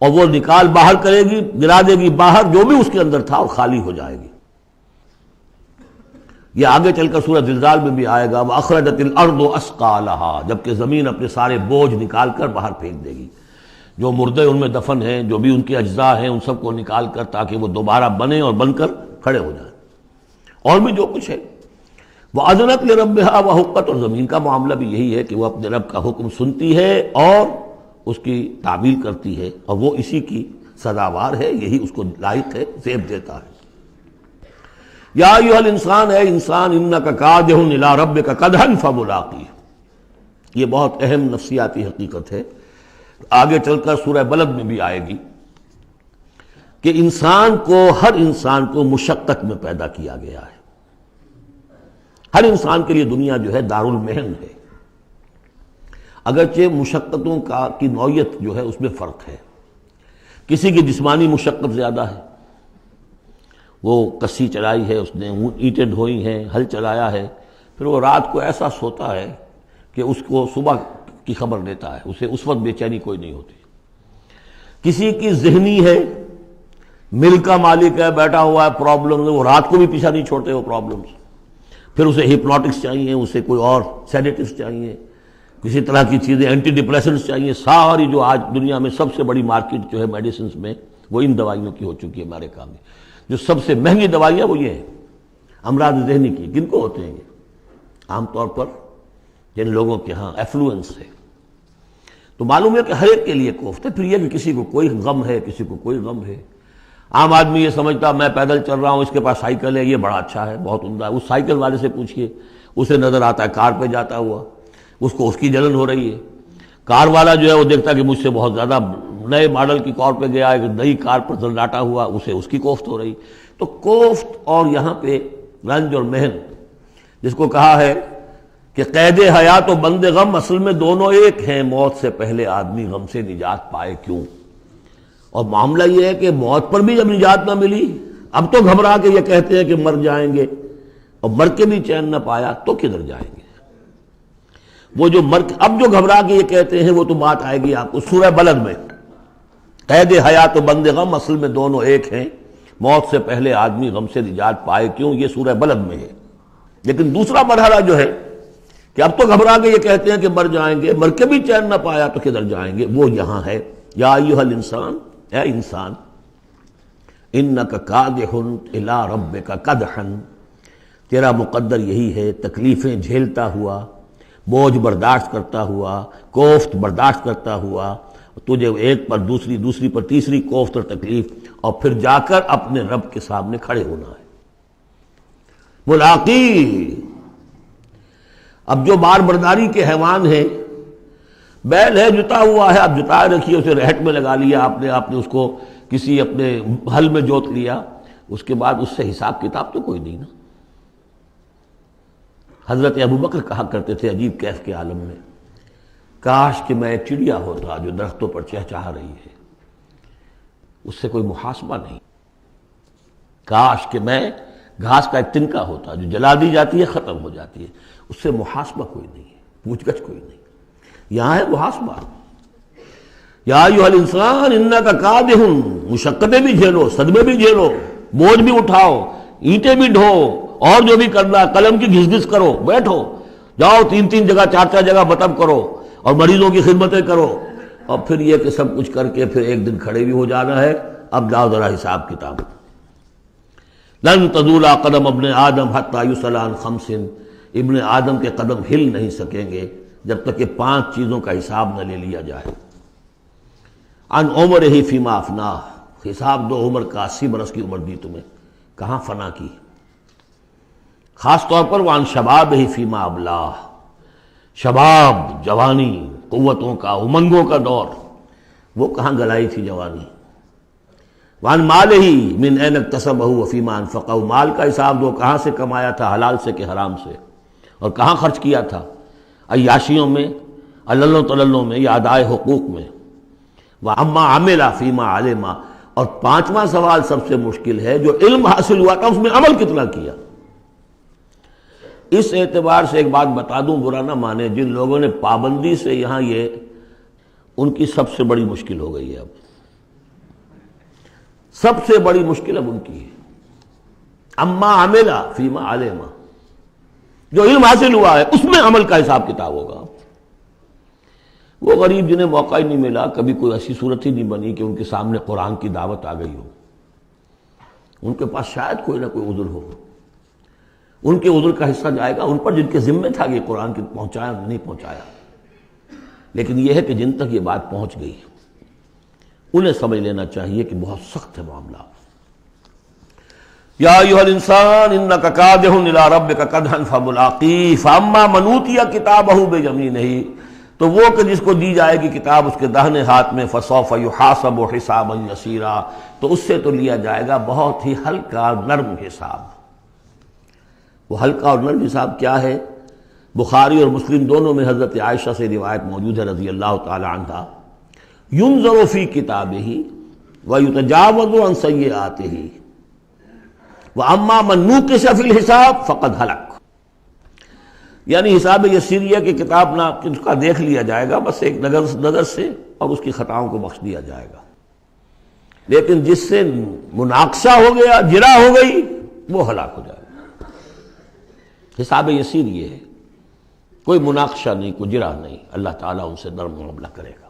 اور وہ نکال باہر کرے گی، گرا دے گی باہر جو بھی اس کے اندر تھا اور خالی ہو جائے گی۔ یہ آگے چل کر سورہ زلزال میں بھی آئے گا، وَأَخْرَجَتِ الْأَرْضُ أَثْقَالَهَا، جب کہ زمین اپنے سارے بوجھ نکال کر باہر پھینک دے گی، جو مردے ان میں دفن ہیں، جو بھی ان کے اجزاء ہیں، ان سب کو نکال کر تاکہ وہ دوبارہ بنیں اور بن کر کھڑے ہو جائیں، اور بھی جو کچھ ہے۔ وَأَذِنَتْ لِرَبِّهَا وَحُقَّتْ، اور زمین کا معاملہ بھی یہی ہے کہ وہ اپنے رب کا حکم سنتی ہے اور اس کی تعمیل کرتی ہے، اور وہ اسی کی سزاوار ہے، یہی اس کو لائق ہے، زیب دیتا ہے۔ یا ایھا الانسان، اے انسان، انک کادح الی ربک کدحا فملاقیہ، یہ بہت اہم نفسیاتی حقیقت ہے، آگے چل کر سورہ بلد میں بھی آئے گی کہ انسان کو، ہر انسان کو مشقت میں پیدا کیا گیا ہے۔ ہر انسان کے لیے دنیا جو ہے دارالمحن ہے، اگرچہ مشقتوں کی نوعیت جو ہے اس میں فرق ہے۔ کسی کی جسمانی مشقت زیادہ ہے، وہ کسی چلائی ہے، اس نے اینٹیں ڈھوئی ہیں، ہل چلایا ہے، پھر وہ رات کو ایسا سوتا ہے کہ اس کو صبح کی خبر دیتا ہے، اسے اس وقت بے چینی کوئی نہیں ہوتی۔ کسی کی ذہنی ہے، مل کا مالک ہے، بیٹھا ہوا ہے، پرابلم، وہ رات کو بھی پیچھا نہیں چھوڑتے وہ پرابلمز، پھر اسے ہپنوٹکس چاہیے، اسے کوئی اور سیڈیٹیوز چاہیے، کسی طرح کی چیزیں، اینٹی ڈپریسنٹس چاہیے۔ ساری جو آج دنیا میں سب سے بڑی مارکیٹ جو ہے میڈیسنز میں، وہ ان دوائیوں کی ہو چکی ہے امریکہ میں۔ جو سب سے مہنگی دوائیاں وہ یہ ہیں امراض ذہنی کی۔ کن کو ہوتے ہیں یہ؟ عام طور پر جن لوگوں کے ہاں ایفلوئنس ہے، تو معلوم ہے کہ ہر ایک کے لیے کوفت ہے۔ پھر یہ کہ کسی کو کوئی غم ہے، کسی کو کوئی غم ہے۔ عام آدمی یہ سمجھتا میں پیدل چل رہا ہوں، اس کے پاس سائیکل ہے، یہ بڑا اچھا ہے، بہت عمدہ ہے۔ اس سائیکل والے سے پوچھئے، اسے نظر آتا ہے کار پہ جاتا ہوا، اس کو اس کی جلن ہو رہی ہے۔ کار والا جو ہے وہ دیکھتا ہے کہ مجھ سے بہت زیادہ نئے ماڈل کی کار پہ گیا ہے، نئی کار پر زلزلاتا ہوا، اسے اس کی کوفت ہو رہی۔ تو کوفت اور یہاں پہ رنج اور محن، جس کو کہا ہے کہ قید حیات و بند غم اصل میں دونوں ایک ہیں، موت سے پہلے آدمی غم سے نجات پائے کیوں؟ اور معاملہ یہ ہے کہ موت پر بھی جب نجات نہ ملی، اب تو گھبرا کے یہ کہتے ہیں کہ مر جائیں گے، اور مر کے بھی چین نہ پایا تو کدھر جائیں گے؟ وہ جو اب جو گھبرا کے یہ کہتے ہیں وہ تو بات آئے گی آپ کو سورہ بلد میں۔ قید حیات و بند غم اصل میں دونوں ایک ہیں، موت سے پہلے آدمی غم سے نجات پائے کیوں، یہ سورہ بلد میں ہے۔ لیکن دوسرا مرحلہ جو ہے کہ اب تو گھبرا کے یہ کہتے ہیں کہ مر جائیں گے، مر کے بھی چین نہ پایا تو کدھر جائیں گے، وہ یہاں ہے یا ایھا الانسان، اے انسان، انک کادح الی ربک کدحا، تیرا مقدر یہی ہے تکلیفیں جھیلتا ہوا، بوجھ برداشت کرتا ہوا، کوفت برداشت کرتا ہوا، تجھے ایک پر دوسری، دوسری پر تیسری کوفت اور تکلیف، اور پھر جا کر اپنے رب کے سامنے کھڑے ہونا ہے ملاقی۔ اب جو بار برداری کے حیوان ہیں، بیل ہے جتا ہوا ہے، اب جتا رکھیے، اسے رہٹ میں لگا لیا آپ نے اس کو کسی اپنے ہل میں جوت لیا، اس کے بعد اس سے حساب کتاب تو کوئی نہیں نا۔ حضرت ابوبکر کہا کرتے تھے عجیب کیف کے عالم میں، کاش کہ میں ایک چڑیا ہوتا جو درختوں پر چہچہا رہی ہے، اس سے کوئی محاسبہ نہیں، کاش کہ میں گھاس کا ایک تنکا ہوتا جو جلا دی جاتی ہے ختم ہو جاتی ہے، اس سے محاسبہ کوئی نہیں ہے، پوچھ گچھ کوئی نہیں۔ یہاں ہے محاسبہ، یا ایھا الانسان انک کادح، مشقتیں بھی جھیلو، صدمے بھی جھیلو، بوجھ بھی اٹھاؤ، اینٹیں بھی ڈھو، اور جو بھی کرنا قلم کی گھس گھس کرو، بیٹھو، جاؤ 3 جگہ 4 جگہ مطلب کرو، اور مریضوں کی خدمتیں کرو، اور پھر یہ کہ سب کچھ کر کے پھر ایک دن کھڑے بھی ہو جانا ہے، اب جاؤ ذرا حساب کتاب۔ لن تزول قدم ابن آدم حتی یسأل عن 5، ابن آدم کے قدم ہل نہیں سکیں گے جب تک کہ 5 چیزوں کا حساب نہ لے لیا جائے۔ عن عمرہ فیما افناہ، حساب دو عمر کا، 80 برس کی عمر دی تمہیں، کہاں فنا کی، خاص طور پر وعن شبابہ فیما ابلاہ، شباب، جوانی، قوتوں کا، امنگوں کا دور، وہ کہاں گلائی تھی جوانی۔ وعن مالہ من این اکتسبہ وفیما انفقہ، مال کا حساب دو، کہاں سے کمایا تھا، حلال سے کہ حرام سے، اور کہاں خرچ کیا تھا، عیاشیوں میں، عللوں تللوں میں، یا ادائے حقوق میں۔ وَعَمَّا عَمِلَ فِيمَا عَلِمَ، اور 5واں سوال سب سے مشکل ہے، جو علم حاصل ہوا تھا اس میں عمل کتنا کیا۔ اس اعتبار سے ایک بات بتا دوں، برا نہ مانے، جن لوگوں نے پابندی سے یہاں، یہ ان کی سب سے بڑی مشکل ہو گئی ہے، اب سب سے بڑی مشکل اب ان کی ہے۔ اما عمل فیما علم، جو علم حاصل ہوا ہے اس میں عمل کا حساب کتاب ہوگا۔ وہ غریب جنہیں موقع ہی نہیں ملا، کبھی کوئی ایسی صورت ہی نہیں بنی کہ ان کے سامنے قرآن کی دعوت آ گئی ہو، ان کے پاس شاید کوئی نہ کوئی عذر ہو، ان کے عذر کا حصہ جائے گا ان پر جن کے ذمے تھا کہ قرآن کی پہنچایا نہیں پہنچایا۔ لیکن یہ ہے کہ جن تک یہ بات پہنچ گئی انہیں سمجھ لینا چاہیے کہ بہت سخت ہے معاملہ۔ یا ایھا الانسان انک کادح الی ربک کدحا فملاقیہ فاما من اوتی کتابہ بیمینہ، تو وہ کہ جس کو دی جائے گی کتاب اس کے داہنے ہاتھ میں، فسوف یحاسب حسابا یسیرا، تو اس سے تو لیا جائے گا بہت ہی ہلکا نرم حساب۔ وہ ہلکا اور نرم حساب کیا ہے؟ بخاری اور مسلم دونوں میں حضرت عائشہ سے روایت موجود ہے رضی اللہ تعالی عنہا، ينظر فی کتابہ ویتجاوز عن سیئاتہ واما من نوقش فی الحساب فقد ہلک، یعنی حساب یسیریہ کی کتاب نہ اس کا دیکھ لیا جائے گا بس ایک نظر سے، اور اس کی خطاؤں کو بخش دیا جائے گا، لیکن جس سے مناقشہ ہو گیا، جرا ہو گئی، وہ ہلاک ہو جائے گا۔ حساب یسیر یہ ہے، کوئی مناقشہ نہیں، کوئی جرا نہیں، اللہ تعالیٰ ان سے نرم معاملہ کرے گا۔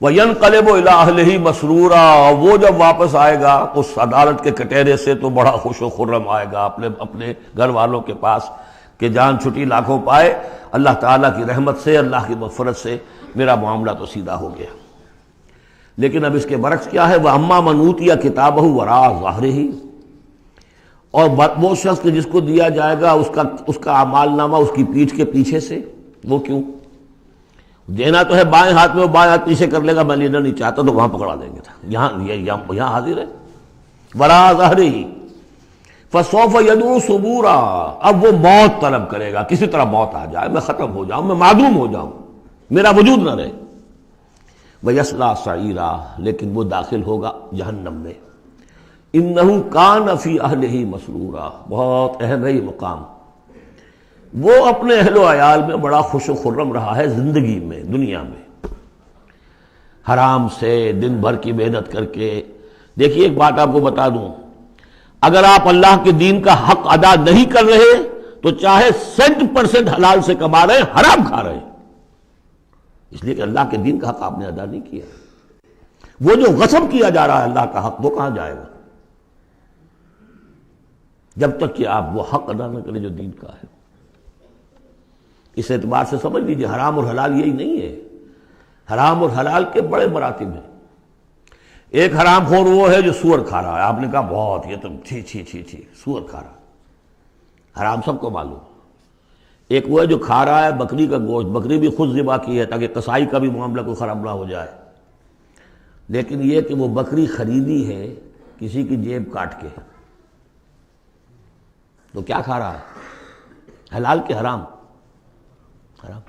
وَيَنْقَلِبُ إِلَىٰ أَهْلِهِ مَسْرُورًا، وہ جب واپس آئے گا اس عدالت کے کٹہرے سے تو بڑا خوش و خرم آئے گا اپنے گھر والوں کے پاس کہ جان چھٹی لاکھوں پائے، اللہ تعالیٰ کی رحمت سے، اللہ کی مغفرت سے میرا معاملہ تو سیدھا ہو گیا۔ لیکن اب اس کے برعکس کیا ہے، وَأَمَّا مَنْ أُوتِيَ كِتَابَهُ وَرَاءَ ظَهْرِهِ، اور وہ شخص کہ جس کو دیا جائے گا اس کا اعمال نامہ اس کی پیٹھ کے پیچھے سے، وہ کیوں؟ دینا تو ہے بائیں ہاتھ میں، وہ بائیں ہاتھ پیچھے کر لے گا، میں لینا نہیں چاہتا تو وہاں پکڑا دیں گے، یہاں حاضر ہے، وَرَاءَ ظَهْرِهِ فَسَوْفَ يَدْعُو ثُبُورًا، اب وہ موت طلب کرے گا، کسی طرح موت آ جائے، میں ختم ہو جاؤں، میں معدوم ہو جاؤں، میرا وجود نہ رہے۔ وَيَصْلَىٰ سَعِيرًا، لیکن وہ داخل ہوگا جہنم میں۔ إِنَّهُ كَانَ فِي أَهْلِهِ مَسْرُورًا، بہت اہم ہے یہ مقام، وہ اپنے اہل و عیال میں بڑا خوش و خرم رہا ہے زندگی میں، دنیا میں، حرام سے دن بھر کی محنت کر کے۔ دیکھیے ایک بات آپ کو بتا دوں، اگر آپ اللہ کے دین کا حق ادا نہیں کر رہے تو چاہے 100% حلال سے کما رہے ہیں حرام کھا رہے ہیں، اس لیے کہ اللہ کے دین کا حق آپ نے ادا نہیں کیا۔ وہ جو غصب کیا جا رہا ہے اللہ کا حق، وہ کہاں جائے گا جب تک کہ آپ وہ حق ادا نہ کریں جو دین کا ہے۔ اس اعتبار سے سمجھ لیجیے حرام اور حلال یہی نہیں ہے، حرام اور حلال کے بڑے مراتب ہیں۔ ایک حرام خور وہ ہے جو سور کھا رہا ہے، آپ نے کہا بہت یہ تو چھی چھی چھی چھی سور کھا رہا ہے، حرام سب کو معلوم۔ ایک وہ ہے جو کھا رہا ہے بکری کا گوشت، بکری بھی خود ذبح کی ہے تاکہ قصائی کا بھی معاملہ کوئی خراب نہ ہو جائے، لیکن یہ کہ وہ بکری خریدی ہے کسی کی جیب کاٹ کے، تو کیا کھا رہا ہے؟ حلال کے حرام؟ حرام۔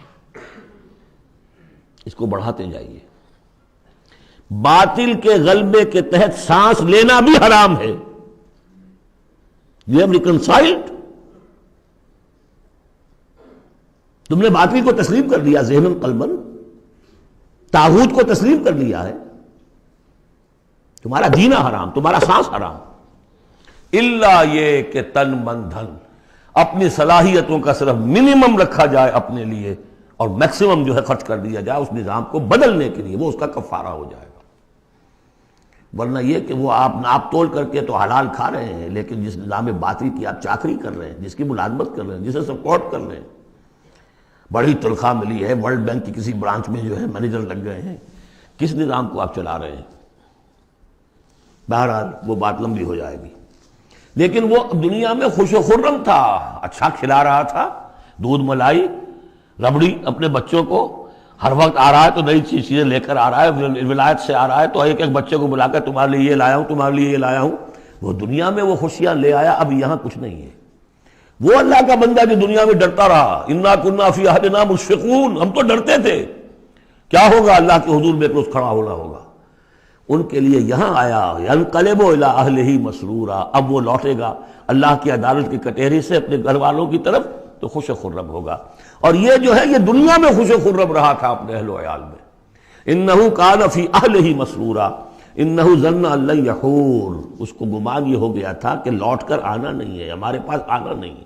اس کو بڑھاتے جائیے۔ باطل کے غلبے کے تحت سانس لینا بھی حرام ہے۔ You have reconciled؟ تم نے باطل کو تسلیم کر لیا، ذہن قلباً طاغوت کو تسلیم کر لیا ہے، تمہارا جینا حرام، تمہارا سانس حرام۔ الا یہ کہ تن من دھن، اپنی صلاحیتوں کا صرف منیمم رکھا جائے اپنے لیے اور میکسیمم جو ہے خرچ کر دیا جائے اس نظام کو بدلنے کے لیے، وہ اس کا کفارہ ہو جائے گا۔ ورنہ یہ کہ وہ آپ ناپ تول کر کے تو حلال کھا رہے ہیں، لیکن جس نظام باطل کی آپ چاکری کر رہے ہیں، جس کی ملازمت کر رہے ہیں، جسے سپورٹ کر رہے ہیں، بڑی تنخواہ ملی ہے، ورلڈ بینک کی کسی برانچ میں جو ہے مینیجر لگ گئے ہیں، کس نظام کو آپ چلا رہے ہیں؟ بہرحال وہ بات لمبی ہو جائے گی۔ لیکن وہ دنیا میں خوش و خرم تھا، اچھا کھلا رہا تھا، دودھ ملائی ربڑی اپنے بچوں کو، ہر وقت آ رہا ہے تو نئی چیزیں لے کر آ رہا ہے، ولایت سے آ رہا ہے تو ایک ایک بچے کو بلا کر تمہارے لیے یہ لایا ہوں، تمہارے لیے یہ لایا ہوں۔ وہ دنیا میں وہ خوشیاں لے آیا، اب یہاں کچھ نہیں ہے۔ وہ اللہ کا بندہ جو دنیا میں ڈرتا رہا، انا کنا فی عہدنا مشفقون، ہم تو ڈرتے تھے کیا ہوگا، اللہ کے حضور میں روز کھڑا ہونا ہوگا، ان کے لیے یہاں آیا ینقلب الی اہلہ مسرورا، اب وہ لوٹے گا اللہ کی عدالت کی کٹہری سے اپنے گھر والوں کی طرف تو خوش و خرم ہوگا۔ اور یہ جو ہے یہ دنیا میں خوش و خرم رہا تھا اپنے اہل و عیال میں۔ انہ کان فی اہلہ مسرورا انہ ظن ان لن یحور، اس کو گمان یہ ہو گیا تھا کہ لوٹ کر آنا نہیں ہے، ہمارے پاس آنا نہیں ہے۔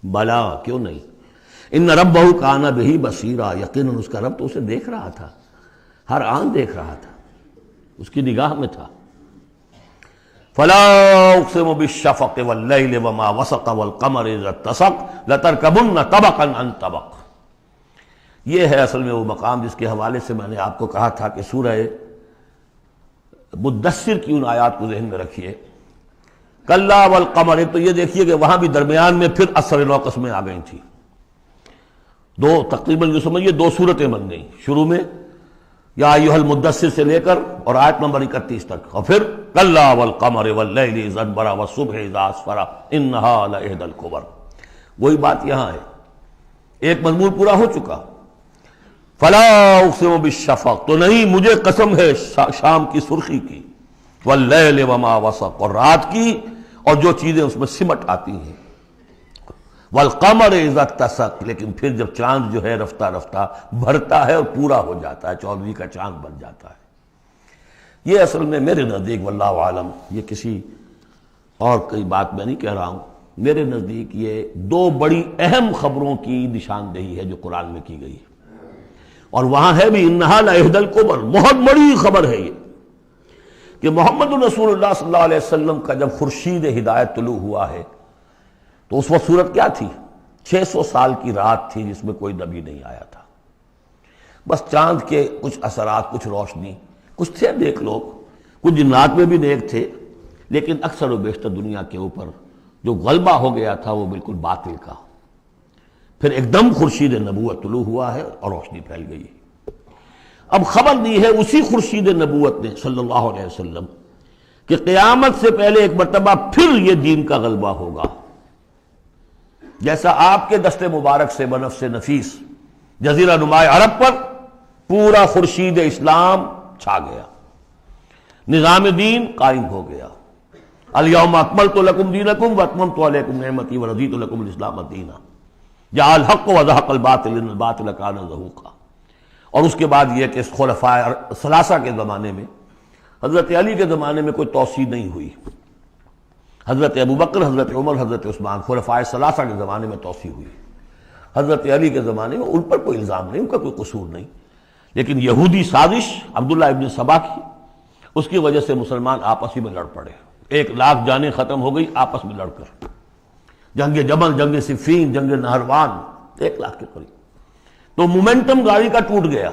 بلا، کیوں نہیں؟ ان ربہ کان بہ بصیرا، یقیناً اس کا رب تو اسے دیکھ رہا تھا، ہر آن دیکھ رہا تھا، اس کی نگاہ میں تھا۔ فلا اقسم بالشفق واللیل وما وسق والقمر اذا اتسق لترکبن طبقا عن طبق۔ یہ ہے اصل میں وہ مقام جس کے حوالے سے میں نے آپ کو کہا تھا کہ سورہ مدثر کی ان آیات کو ذہن میں رکھیے۔ کلا والقمر، تو یہ دیکھیے کہ وہاں بھی درمیان میں پھر اثر نو قسمیں آ گئی تھیں، دو تقریباً جو سمجھیے دو صورتیں بن گئیں، شروع میں یا ایھا المدثر سے لے کر اور آیت نمبر 31 تک، اور پھر کلا والقمر واللیل اذا ادبر والصبح اذا اسفر انہا لإحدی الکبر۔ وہی بات یہاں ہے، ایک مضمون پورا ہو چکا۔ فلا اقسم بالشفق، تو نہیں مجھے قسم ہے شام کی سرخی کی، واللیل وما وسق، اور رات کی اور جو چیزیں اس میں سمٹ آتی ہیں، والقمر اذا اتسق، لیکن پھر جب چاند جو ہے رفتہ رفتہ بھرتا ہے اور پورا ہو جاتا ہے، 14ویں کا چاند بن جاتا ہے۔ یہ اصل میں میرے نزدیک واللہ عالم، یہ کسی اور کوئی بات میں نہیں کہہ رہا ہوں، میرے نزدیک یہ دو بڑی اہم خبروں کی نشاندہی ہے جو قرآن میں کی گئی ہے، اور وہاں ہے بھی انہا لإحدی الکبر، بہت بڑی خبر ہے یہ کہ محمد رسول اللہ صلی اللہ علیہ وسلم کا جب خورشید ہدایت طلوع ہوا ہے تو اس وقت صورت کیا تھی؟ 600 سال کی رات تھی جس میں کوئی نبی نہیں آیا تھا، بس چاند کے کچھ اثرات، کچھ روشنی، کچھ تھے نیک لوگ، کچھ جنات میں بھی نیک تھے، لیکن اکثر و بیشتر دنیا کے اوپر جو غلبہ ہو گیا تھا وہ بالکل باطل کا۔ پھر ایک دم خورشید نبوت طلوع ہوا ہے اور روشنی پھیل گئی ہے۔ اب خبر دی ہے اسی خورشید نبوت نے صلی اللہ علیہ وسلم کہ قیامت سے پہلے ایک مرتبہ پھر یہ دین کا غلبہ ہوگا، جیسا آپ کے دست مبارک سے بنفس نفیس جزیرہ نما عرب پر پورا خورشید اسلام چھا گیا، نظام دین قائم ہو گیا۔ الیوم اکملت لکم دینکم واتممت علیکم نعمتی ورضیت لکم الاسلام دینا، جاء الحق وزہق الباطل ان الباطل کان زہوقا۔ اور اس کے بعد یہ کہ خلفاء ثلاثہ کے زمانے میں، حضرت علی کے زمانے میں کوئی توسیع نہیں ہوئی، حضرت ابوبکر، حضرت عمر، حضرت عثمان، خلفائے ثلاثہ کے زمانے میں توسیع ہوئی. حضرت علی کے زمانے میں ان پر کوئی الزام نہیں، ان کا کوئی قصور نہیں، لیکن یہودی سازش عبداللہ ابن سبا کی، اس کی وجہ سے مسلمان آپس ہی میں لڑ پڑے. 1,00,000 جانیں ختم ہو گئی آپس میں لڑ کر. جنگ جمل، جنگ صفین، جنگ نہروان، 1,00,000 کے قریب. تو مومنٹم گاڑی کا ٹوٹ گیا،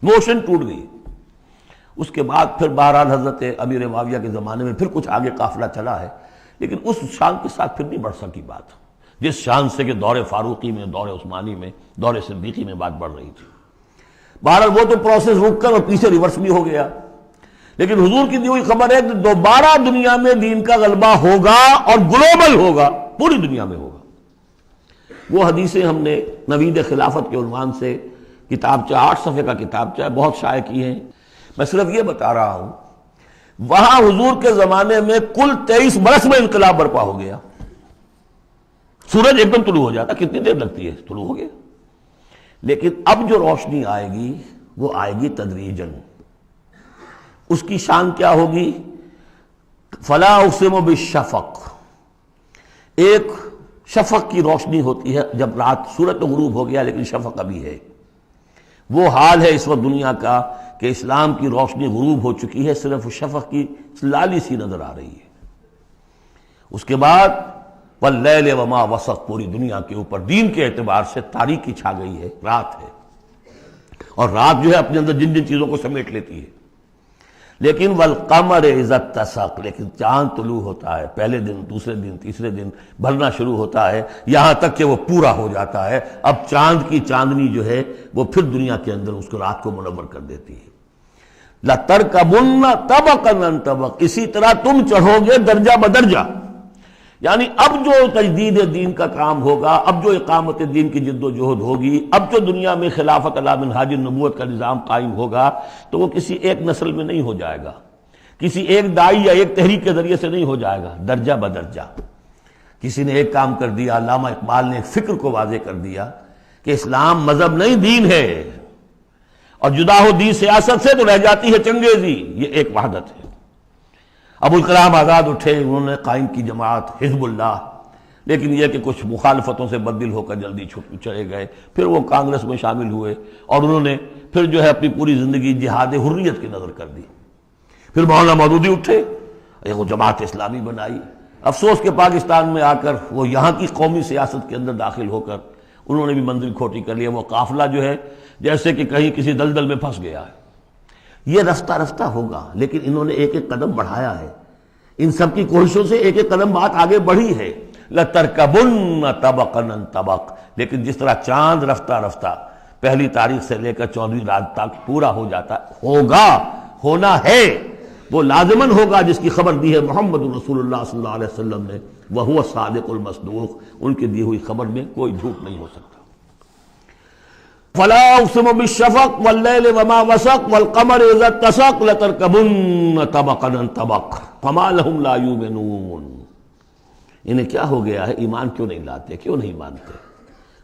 موشن ٹوٹ گئی. اس کے بعد پھر بہرحال حضرت امیر معاویہ کے زمانے میں پھر کچھ آگے قافلہ چلا ہے، لیکن اس شان کے ساتھ پھر نہیں بڑھ سکی بات، جس شان سے کہ دور فاروقی میں، دور عثمانی میں، دور صدیقی میں بات بڑھ رہی تھی. بہرحال وہ تو پروسیس رک کر اور پیچھے ریورس بھی ہو گیا. لیکن حضور کی دی ہوئی خبر ہے کہ دوبارہ دنیا میں دین کا غلبہ ہوگا اور گلوبل ہوگا، پوری دنیا میں ہوگا. وہ حدیثیں ہم نے نوید خلافت کے عنوان سے کتابچہ 8 صفحے کا کتابچہ ہے، بہت شائع کی ہیں. میں صرف یہ بتا رہا ہوں وہاں حضور کے زمانے میں کل 23 برس میں انقلاب برپا ہو گیا. سورج ایک دم طلوع ہو جاتا، کتنی دیر لگتی ہے، طلوع ہو گیا. لیکن اب جو روشنی آئے گی وہ آئے گی تدریجاً. اس کی شان کیا ہوگی؟ فلا اقسم بالشفق. ایک شفق کی روشنی ہوتی ہے جب رات، سورج تو غروب ہو گیا لیکن شفق ابھی ہے. وہ حال ہے اس وقت دنیا کا کہ اسلام کی روشنی غروب ہو چکی ہے، صرف شفق کی لالی سی نظر آ رہی ہے. اس کے بعد واللیل وما وسق، پوری دنیا کے اوپر دین کے اعتبار سے تاریکی چھا گئی ہے، رات ہے. اور رات جو ہے اپنے اندر جن جن چیزوں کو سمیٹ لیتی ہے. لیکن والقمر اذا اتسق، لیکن چاند طلوع ہوتا ہے، پہلے دن، دوسرے دن، تیسرے دن بھرنا شروع ہوتا ہے، یہاں تک کہ وہ پورا ہو جاتا ہے. اب چاند کی چاندنی جو ہے وہ پھر دنیا کے اندر اس کو رات کو منور کر دیتی ہے. لَتَرْكَبُنَّ طَبَقًا عَنْ طَبَقٍ، اسی طرح تم چڑھو گے درجہ بدرجہ. یعنی اب جو تجدید دین کا کام ہوگا، اب جو اقامت دین کی جد و جہد ہوگی، اب جو دنیا میں خلافت علی منہاج النبوت کا نظام قائم ہوگا، تو وہ کسی ایک نسل میں نہیں ہو جائے گا، کسی ایک دائی یا ایک تحریک کے ذریعے سے نہیں ہو جائے گا، درجہ بدرجہ. کسی نے ایک کام کر دیا، علامہ اقبال نے ایک فکر کو واضح کر دیا کہ اسلام مذہب نہیں دین ہے، اور جدا ہو دین سیاست سے تو رہ جاتی ہے چنگیزی. یہ ایک وحدت ہے. ابوالکلام آزاد اٹھے، انہوں نے قائم کی جماعت حزب اللہ، لیکن یہ کہ کچھ مخالفتوں سے بددل ہو کر جلدی چلے گئے. پھر وہ کانگریس میں شامل ہوئے اور انہوں نے پھر جو ہے اپنی پوری زندگی جہاد حریت کی نظر کر دی. پھر مولانا مودودی اٹھے، وہ جماعت اسلامی بنائی. افسوس کہ پاکستان میں آ کر وہ یہاں کی قومی سیاست کے اندر داخل ہو کر انہوں نے بھی منزل کھوٹی کر لیا. وہ قافلہ جو ہے جیسے کہ کہیں کسی دلدل میں پھنس گیا ہے. یہ رفتہ رفتہ ہوگا، لیکن انہوں نے ایک ایک قدم بڑھایا ہے. ان سب کی کوششوں سے ایک ایک قدم بات آگے بڑھی ہے. لَتَرْكَبُنَّ طَبَقًا عَنْ طَبَقٍ، لیکن جس طرح چاند رفتہ رفتہ پہلی تاریخ سے لے کر 14ویں رات تک پورا ہو جاتا ہوگا، ہونا ہے، وہ لازماً ہوگا جس کی خبر دی ہے محمد رسول اللہ صلی اللہ علیہ وسلم نے. وَهُوَ الصَّادِقُ الْمَصْدُوقُ، ان کے دی ہوئی خبر میں کوئی جھوٹ نہیں ہو سکتا. فلا اقسم بالشفق واللیل وما وسق والقمر اذا اتسق لتركبن طبقا عن طبق فما لهم لا يؤمنون. انہیں کیا ہو گیا ہے، ایمان کیوں نہیں لاتے، کیوں نہیں مانتے.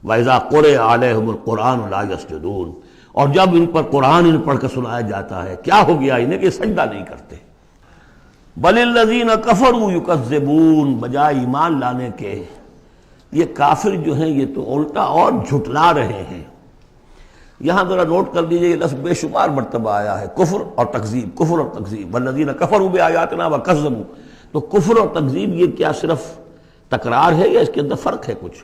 واذا قرئ علیہم القرآن لا يسجدون، اور جب ان پر قرآن ان پڑھ کر سنایا جاتا ہے کیا ہو گیا انہیں کہ سجدہ نہیں کرتے. بل الذین کفروا یکذبون، بجائے ایمان لانے کے یہ کافر جو ہیں یہ تو الٹا اور جھٹلا رہے ہیں. یہاں ذرا نوٹ کر دیجئے، یہ لفظ بے شمار مرتبہ آیا ہے، کفر اور تکذیب، کفر اور تکذیب. والذین کفروا بآیاتنا وکذبوا، تو کفر اور تکذیب یہ کیا صرف تکرار ہے یا اس کے اندر فرق ہے کچھ؟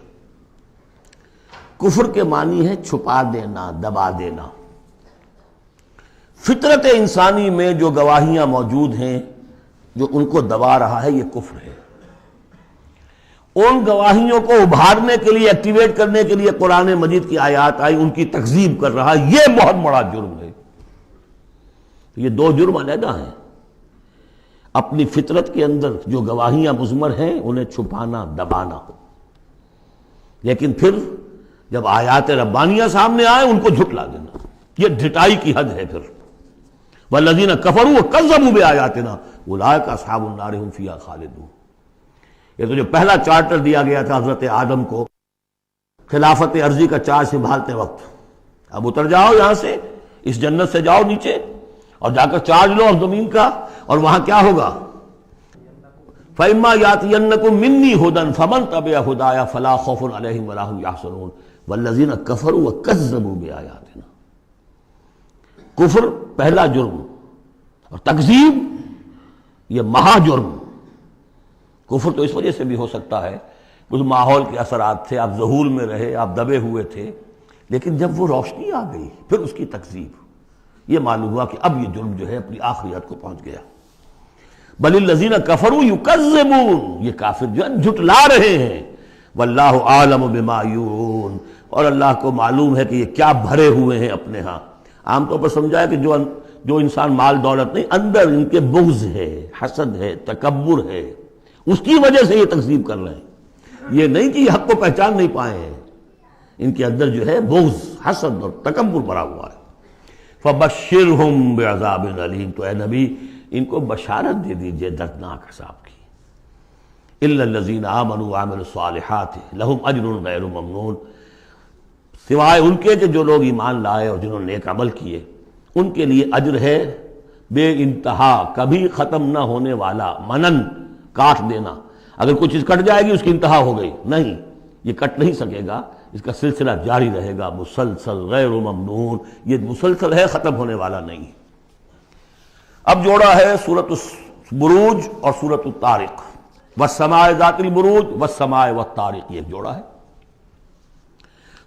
کفر کے معنی ہے چھپا دینا، دبا دینا. فطرت انسانی میں جو گواہیاں موجود ہیں جو ان کو دبا رہا ہے یہ کفر ہے. ان گواہیوں کو ابھارنے کے لیے، ایکٹیویٹ کرنے کے لیے قرآن مجید کی آیات آئی، ان کی تکذیب کر رہا ہے، یہ بہت بڑا جرم ہے. یہ دو جرم علیحدہ ہیں. اپنی فطرت کے اندر جو گواہیاں مضمر ہیں انہیں چھپانا، دبانا، لیکن پھر جب آیات ربانیہ سامنے آئے ان کو جھٹلا دینا، یہ ڈھٹائی کی حد ہے. پھر والذین کفروا وکذبوا بآیاتنا اولئک اصحاب النار هم فیہا خالدون. یہ تو جو پہلا چارٹر دیا گیا تھا حضرت آدم کو خلافت عرضی کا چارج سنبھالتے وقت، اب اتر جاؤ یہاں سے، اس جنت سے جاؤ نیچے اور جا کر چارج لو اور زمین کا، اور وہاں کیا ہوگا؟ فَإِمَّا يَأْتِيَنَّكُم مِّنِّي هُدًى فَمَن تَبِعَ هُدَايَ فَلَا خَوْفٌ عَلَيْهِمْ وَلَا هُمْ يَحْزَنُونَ وَالَّذِينَ كَفَرُوا وَكَذَّبُوا بِآيَاتِنَا۔ کفر پہلا جرم اور تکذیب یہ مہا جرم۔ کفر تو اس وجہ سے بھی ہو سکتا ہے کچھ ماحول کے اثرات تھے، آپ ذہول میں رہے، آپ دبے ہوئے تھے، لیکن جب وہ روشنی آ گئی پھر اس کی تکذیب، یہ معلوم ہوا کہ اب یہ جرم جو ہے اپنی آخری حد کو پہنچ گیا۔ بل الذین کفروا یکذبون، یہ کافر جو ہے جھٹلا رہے ہیں، واللہ عالم بما یوعون، اور اللہ کو معلوم ہے کہ یہ کیا بھرے ہوئے ہیں اپنے ہاں۔ عام طور پر سمجھا ہے کہ جو انسان مال دولت نہیں، اندر ان کے بغض ہے، حسد ہے، تکبر ہے، اس کی وجہ سے یہ تکذیب کر رہے ہیں، یہ نہیں کہ یہ حق کو پہچان نہیں پائے ہیں، ان کے اندر جو ہے بغض، حسد اور تکبر بھرا ہوا ہے۔ فبشرہم بعذاب علیم، تو اے نبی ان کو بشارت دے دیجئے دردناک عذاب کی۔ الا الذین آمنوا وعملوا الصالحات لہم اجر غیر ممنون، سوائے ان کے کہ جو لوگ ایمان لائے اور جنہوں نے نیک عمل کیے، ان کے لیے اجر ہے بے انتہا، کبھی ختم نہ ہونے والا، منن کاٹ دینا، اگر کوئی چیز کٹ جائے گی اس کی انتہا ہو گئی، نہیں، یہ کٹ نہیں سکے گا، اس کا سلسلہ جاری رہے گا، مسلسل غیر ممنون، یہ مسلسل ہے، ختم ہونے والا نہیں۔ اب جوڑا ہے سورۃ البروج اور سورۃ الطارق، والسماء ذات البروج والسماء والطارق، یہ ایک جوڑا ہے۔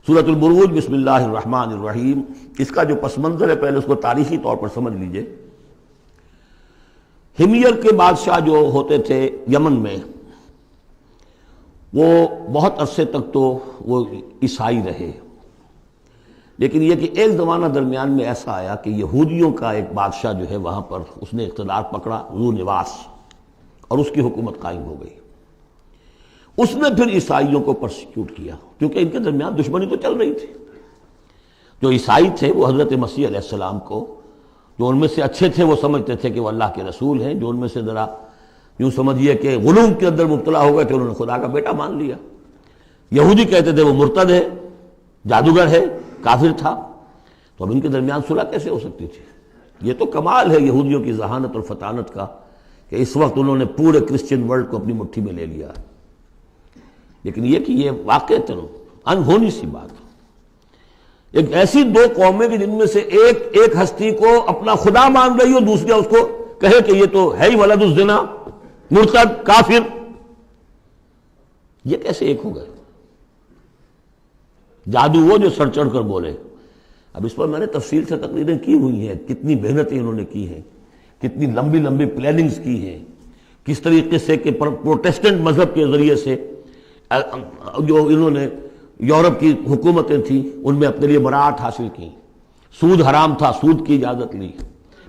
سورۃ البروج بسم اللہ الرحمن الرحیم، اس کا جو پس منظر ہے پہلے اس کو تاریخی طور پر سمجھ لیجئے۔ ہمیر کے بادشاہ جو ہوتے تھے یمن میں، وہ بہت عرصے تک تو وہ عیسائی رہے، لیکن یہ کہ ایک زمانہ درمیان میں ایسا آیا کہ یہودیوں کا ایک بادشاہ جو ہے وہاں پر اس نے اقتدار پکڑا، ذو نواس، اور اس کی حکومت قائم ہو گئی۔ اس نے پھر عیسائیوں کو پرسیکیوٹ کیا، کیونکہ ان کے درمیان دشمنی تو چل رہی تھی۔ جو عیسائی تھے وہ حضرت مسیح علیہ السلام کو، جو ان میں سے اچھے تھے وہ سمجھتے تھے کہ وہ اللہ کے رسول ہیں، جو ان میں سے ذرا یوں سمجھیے کہ غلو کے اندر مبتلا ہو گئے تھے، انہوں نے خدا کا بیٹا مان لیا۔ یہودی کہتے تھے وہ مرتد ہے، جادوگر ہے، کافر تھا۔ تو اب ان کے درمیان صلح کیسے ہو سکتی تھی؟ یہ تو کمال ہے یہودیوں کی ذہانت اور فطانت کا کہ اس وقت انہوں نے پورے کرسچن ورلڈ کو اپنی مٹھی میں لے لیا ہے۔ لیکن یہ کہ یہ واقعتاً انہونی سی بات، ایک ایسی دو قومیں کہ جن میں سے ایک ہستی کو اپنا خدا مان رہی ہو، دوسری اس کو کہے کہ یہ تو ہے ہی ولد الزنا، مرتد، کافر، یہ کیسے ایک ہو گئے؟ جادو وہ جو سر چڑھ کر بولے۔ اب اس پر میں نے تفصیل سے تقریریں کی ہوئی ہیں، کتنی محنتیں انہوں نے کی ہیں، کتنی لمبی لمبی پلاننگز کی ہیں، کس طریقے سے کہ پروٹیسٹنٹ مذہب کے ذریعے سے جو انہوں نے یورپ کی حکومتیں تھیں ان میں اپنے لیے براعت حاصل کی، سود حرام تھا، سود کی اجازت لی،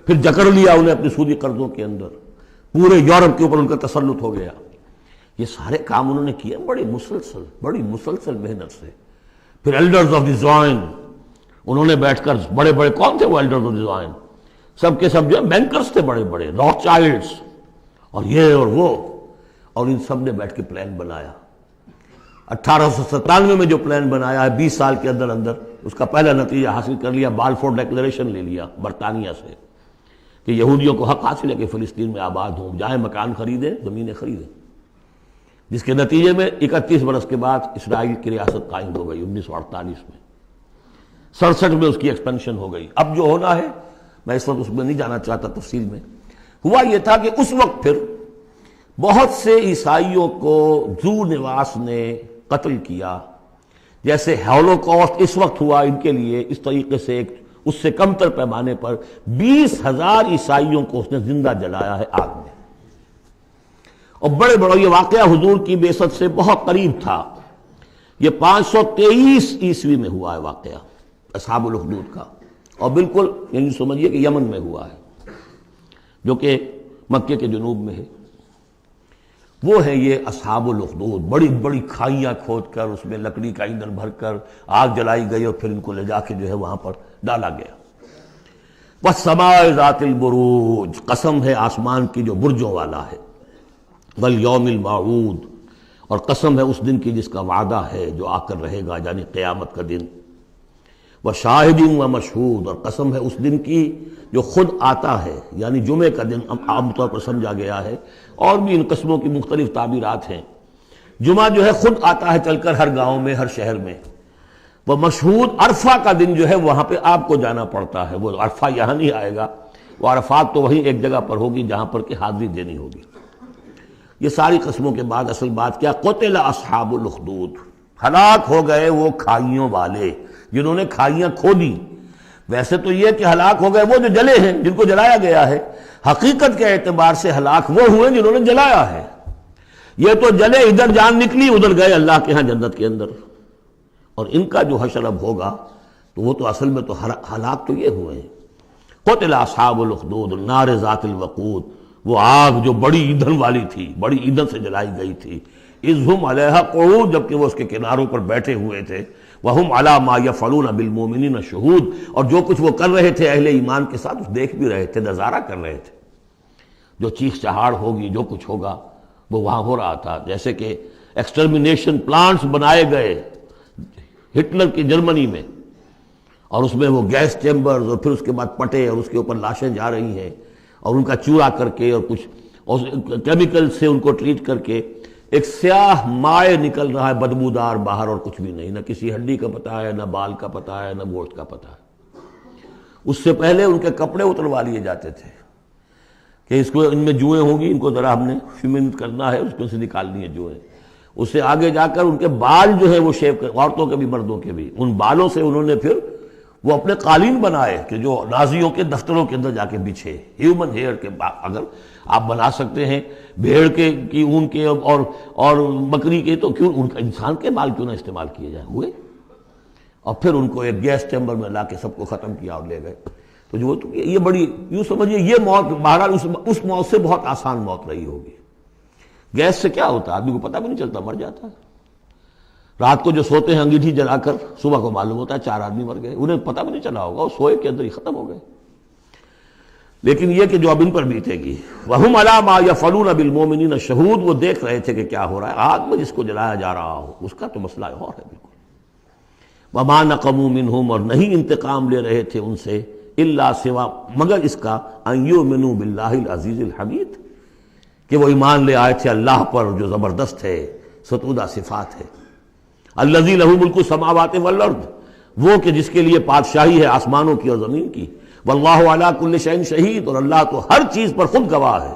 پھر جکڑ لیا انہیں اپنے سودی قرضوں کے اندر، پورے یورپ کے اوپر ان کا تسلط ہو گیا۔ یہ سارے کام انہوں نے کیے بڑی مسلسل محنت سے۔ پھر ایلڈرز آف دی زوائن، انہوں نے بیٹھ کر، بڑے بڑے کون تھے وہ ایلڈرز آف دی زوائن؟ سب کے سب جو ہے بینکرز تھے، بڑے بڑے راک چائلڈز اور یہ اور وہ، اور ان سب نے بیٹھ کے پلان بنایا۔ 1897 میں جو پلان بنایا ہے 20 سال کے اندر اندر اس کا پہلا نتیجہ حاصل کر لیا، بالفور ڈیکلیریشن لے لیا برطانیہ سے کہ یہودیوں کو حق حاصل ہے کہ فلسطین میں آباد ہوں، جائیں مکان خریدیں، زمینیں خریدیں، جس کے نتیجے میں 31 برس کے بعد اسرائیل کی ریاست قائم ہو گئی 1948 میں۔ 67 میں اس کی ایکسپینشن ہو گئی۔ اب جو ہونا ہے، میں اس وقت اس میں نہیں جانا چاہتا تفصیل میں، ہوا یہ تھا کہ اس وقت پھر بہت سے عیسائیوں کو ذو نواس نے قتل کیا، جیسے ہولوکاسٹ اس وقت ہوا ان کے لیے، اس طریقے سے اس سے کم تر پیمانے پر 20,000 عیسائیوں کو اس نے زندہ جلایا ہے آگ میں۔ اور بڑے بڑا یہ واقعہ حضور کی بعثت سے بہت قریب تھا، یہ 523 عیسوی میں ہوا ہے واقعہ اصحاب الاخدود کا، اور بالکل یعنی سمجھیے کہ یمن میں ہوا ہے جو کہ مکے کے جنوب میں ہے۔ وہ ہے یہ اصحاب الاخدود، بڑی بڑی کھائیاں کھود کر اس میں لکڑی کا ایندھن بھر کر آگ جلائی گئی اور پھر ان کو لے جا کے جو ہے وہاں پر ڈالا گیا۔ والسماء ذات البروج، قسم ہے آسمان کی جو برجوں والا ہے، والیوم الموعود، اور قسم ہے اس دن کی جس کا وعدہ ہے جو آ کر رہے گا، یعنی قیامت کا دن۔ وشاہد و مشہود، اور قسم ہے اس دن کی جو خود آتا ہے، یعنی جمعے کا دن عام طور پر سمجھا گیا ہے، اور بھی ان قسموں کی مختلف تعبیرات ہیں۔ جمعہ جو ہے خود آتا ہے چل کر ہر گاؤں میں، ہر شہر میں۔ وہ مشہود، عرفہ کا دن جو ہے وہاں پہ آپ کو جانا پڑتا ہے، وہ عرفہ یہاں نہیں آئے گا، وہ عرفات تو وہیں ایک جگہ پر ہوگی جہاں پر کہ حاضری دینی ہوگی۔ یہ ساری قسموں کے بعد اصل بات کیا؟ قتل اصحاب الاخدود، ہلاک ہو گئے وہ کھائیوں والے جنہوں نے کھائیاں کھودی۔ ویسے تو یہ کہ ہلاک ہو گئے وہ جو جلے ہیں، جن کو جلایا گیا ہے، حقیقت کے اعتبار سے ہلاک وہ ہوئے جنہوں نے جلایا ہے۔ یہ تو جلے، ادھر جان نکلی، ادھر گئے اللہ کے ہاں جنت کے اندر۔ اور ان کا جو حشر اب ہوگا تو وہ تو اصل میں تو ہلاک تو یہ ہوئے ہیں۔ قتل اصحاب الاخدود النار ذات الوقود، وہ آگ جو بڑی ایندھن والی تھی، بڑی ایندھن سے جلائی گئی تھی۔ اذ ہم علیہا قعود، جبکہ وہ اس کے کناروں پر بیٹھے ہوئے تھے۔ وہم علی ما یفعلون بالمؤمنین شہود، اور جو کچھ وہ کر رہے تھے اہل ایمان کے ساتھ دیکھ بھی رہے تھے، نظارہ کر رہے تھے۔ جو چیخ چہاڑ ہوگی، جو کچھ ہوگا وہ وہاں ہو رہا تھا۔ جیسے کہ ایکسٹرمینیشن پلانٹس بنائے گئے ہٹلر کی جرمنی میں، اور اس میں وہ گیس چیمبرز، اور پھر اس کے بعد پٹے، اور اس کے اوپر لاشیں جا رہی ہیں، اور ان کا چورا کر کے اور کچھ کیمیکل سے ان کو ٹریٹ کر کے ایک سیاہ مائع نکل رہا ہے بدبودار باہر، اور کچھ بھی نہیں، نہ کسی ہڈی کا پتہ ہے، نہ بال کا پتہ ہے، نہ گوشت کا پتہ ہے۔ اس سے پہلے ان کے کپڑے اتروا لیے جاتے تھے کہ اس کو، ان میں جوئیں ہوں گی، ان کو ذرا ہم نے فیمنٹ کرنا ہے، اس کو سے نکالنی ہے جوئیں۔ اس سے آگے جا کر ان کے بال جو ہے وہ شیو کر، عورتوں کے بھی مردوں کے بھی، ان بالوں سے انہوں نے پھر وہ اپنے قالین بنائے کہ جو نازیوں کے دفتروں کے اندر جا کے بچھے۔ ہیومن ہیئر کے، اگر آپ بنا سکتے ہیں بھیڑ کے کی اون کے اور بکری کے، تو کیوں ان کا انسان کے بال کیوں نہ استعمال کیے جائیں؟ ہوئے، اور پھر ان کو ایک گیس چیمبر میں لا کے سب کو ختم کیا اور لے گئے۔ تو جو یہ بڑی، یوں سمجھیے یہ موت بہرحال اس موت سے بہت آسان موت رہی ہوگی۔ گیس سے کیا ہوتا ہے؟ آدمی کو پتہ بھی نہیں چلتا، مر جاتا ہے۔ رات کو جو سوتے ہیں انگیٹھی جلا کر، صبح کو معلوم ہوتا ہے 4 آدمی مر گئے، انہیں پتہ بھی نہیں چلا ہوگا، وہ سوئے کے اندر ہی ختم ہو گئے۔ لیکن یہ کہ جو اب ان پر بیتے گی، وَهُمْ عَلَىٰ مَا يَفْعَلُونَ بِالْمُؤْمِنِينَ شَهُودٌ، وہ دیکھ رہے تھے کہ کیا ہو رہا ہے، آگ میں جس کو جلایا جا رہا ہو اس کا تو مسئلہ اور ہے بالکل۔ وَمَا نَقَمُوا مِنْهُمْ، اور نہیں انتقام لے رہے تھے ان سے، إِلَّا سوا، مگر اس کا، أَن يُؤْمِنُوا بِاللَّهِ الْعَزِيزِ الْحَمِيدِ، کہ وہ ایمان لے آئے تھے اللہ پر جو زبردست ہے، ستودہ صفات ہے۔ الذی لہ ملک السماوات والارض، وہ کہ جس کے لیے بادشاہی ہے آسمانوں کی اور زمین کی۔ واللہ علی کل شیء شہید، اور اللہ تو ہر چیز پر خود گواہ ہے۔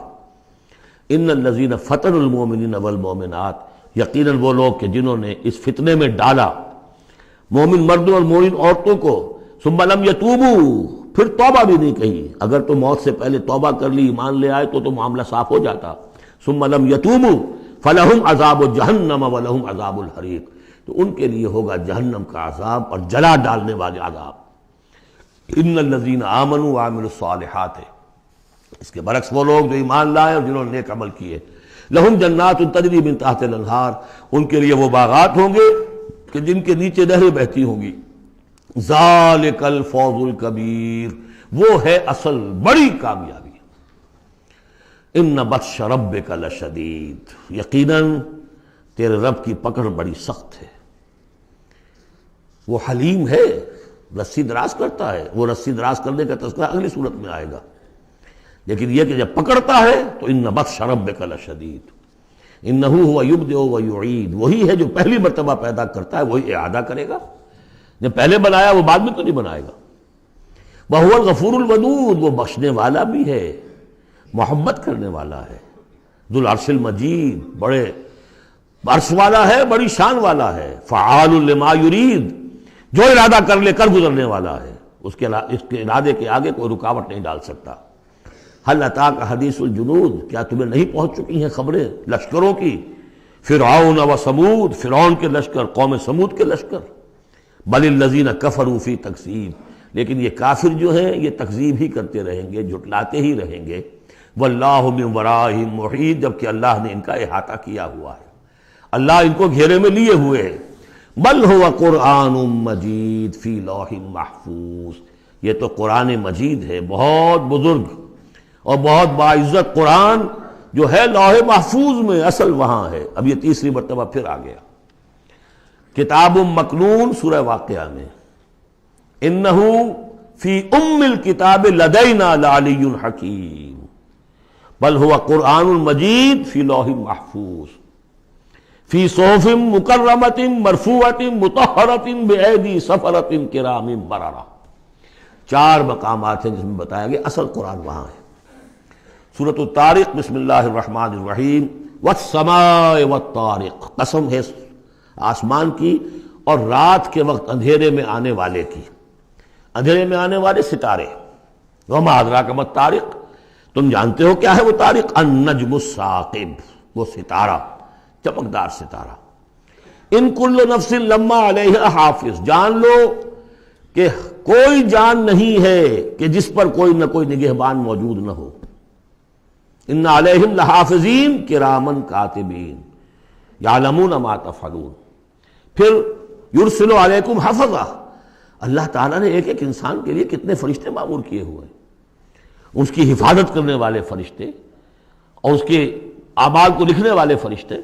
ان الذین فتنوا المؤمنین والمؤمنات، یقیناً وہ لوگ کہ جنہوں نے اس فتنے میں ڈالا مومن مردوں اور مومن عورتوں کو، ثم لم یتوبوا، پھر توبہ بھی نہیں کہی۔ اگر تو موت سے پہلے توبہ کر لی، ایمان لے آئے تو معاملہ صاف ہو جاتا۔ ثم لم یتوبوا فلہم عذاب جہنم ولہم عذاب الحریق، تو ان کے لیے ہوگا جہنم کا عذاب اور جلا ڈالنے والے عذاب۔ ان الذین آمنوا وعملوا الصالحات، اس کے برعکس وہ لوگ جو ایمان لائے اور جنہوں نے نیک عمل کیے، لہم جنات تجری من تحت الانہار، ان کے لیے وہ باغات ہوں گے کہ جن کے نیچے نہریں بہتی ہوں گی۔ ذالک الفوز الکبیر، وہ ہے اصل بڑی کامیابی۔ ان بطش ربک لشدید، یقیناً تیرے رب کی پکڑ بڑی سخت ہے۔ وہ حلیم ہے، رسی دراز کرتا ہے، وہ رسی دراز کرنے کا تذکرہ اگلی صورت میں آئے گا، لیکن یہ کہ جب پکڑتا ہے تو ان بطش ربک لشدید، انہ هو یبدئ و یعید، وہی ہے جو پہلی مرتبہ پیدا کرتا ہے وہی اعادہ کرے گا۔ جب پہلے بنایا وہ بعد میں تو نہیں بنائے گا۔ وہو الغفور الودود، وہ بخشنے والا بھی ہے، محبت کرنے والا ہے۔ ذو العرش المجید، بڑے عرش والا ہے، بڑی شان والا ہے۔ فعال لما یرید، جو ارادہ کر لے کر گزرنے والا ہے، اس کے ارادے کے آگے کوئی رکاوٹ نہیں ڈال سکتا۔ هل اتاک حدیث الجنود، کیا تمہیں نہیں پہنچ چکی ہیں خبریں لشکروں کی؟ فرعون و سمود، فرعون کے لشکر، قوم سمود کے لشکر۔ بل الذین کفروا فی تکذیب، لیکن یہ کافر جو ہیں یہ تکذیب ہی کرتے رہیں گے، جھٹلاتے ہی رہیں گے۔ واللہ من ورائہم محیط، جبکہ اللہ نے ان کا احاطہ کیا ہوا ہے، اللہ ان کو گھیرے میں لیے ہوئے ہے۔ بل هو قرآن مجید فی لوح محفوظ، یہ تو قرآن مجید ہے، بہت بزرگ اور بہت باعزت قرآن جو ہے لوح محفوظ میں، اصل وہاں ہے۔ اب یہ تیسری مرتبہ پھر آ گیا۔ کتاب مکنون، سورہ واقعہ میں انہ فی ام الکتاب لدینا لعلی حکیم بل هو قرآن مجید فی لوح محفوظ فی صحف مکرمۃ مرفوعۃ مطہرۃ بأیدی سفرۃ کرام بررہ. 4 مقامات ہیں جس میں بتایا گیا اصل قرآن وہاں ہے. سورۃ الطارق بسم اللہ الرحمن الرحیم والسماء والطارق، قسم ہے آسمان کی اور رات کے وقت اندھیرے میں آنے والے کی. اندھیرے میں آنے والے ستارے. وما ادراک ما الطارق، تم جانتے ہو کیا ہے وہ طارق؟ النجم الثاقب، وہ ستارہ، چمکدار ستارہ. ان کل نفس لما علیہا حافظ، جان لو کہ کوئی جان نہیں ہے کہ جس پر کوئی نہ کوئی نگہبان موجود نہ ہو. ان علیہم لحافظین کرامن کاتبین یعلمون ما تفعلون. پھر یرسل علیکم حفظہ، اللہ تعالیٰ نے ایک ایک انسان کے لیے کتنے فرشتے معمور کیے ہوئے ہیں، اس کی حفاظت کرنے والے فرشتے اور اس کے اعمال کو لکھنے والے فرشتے.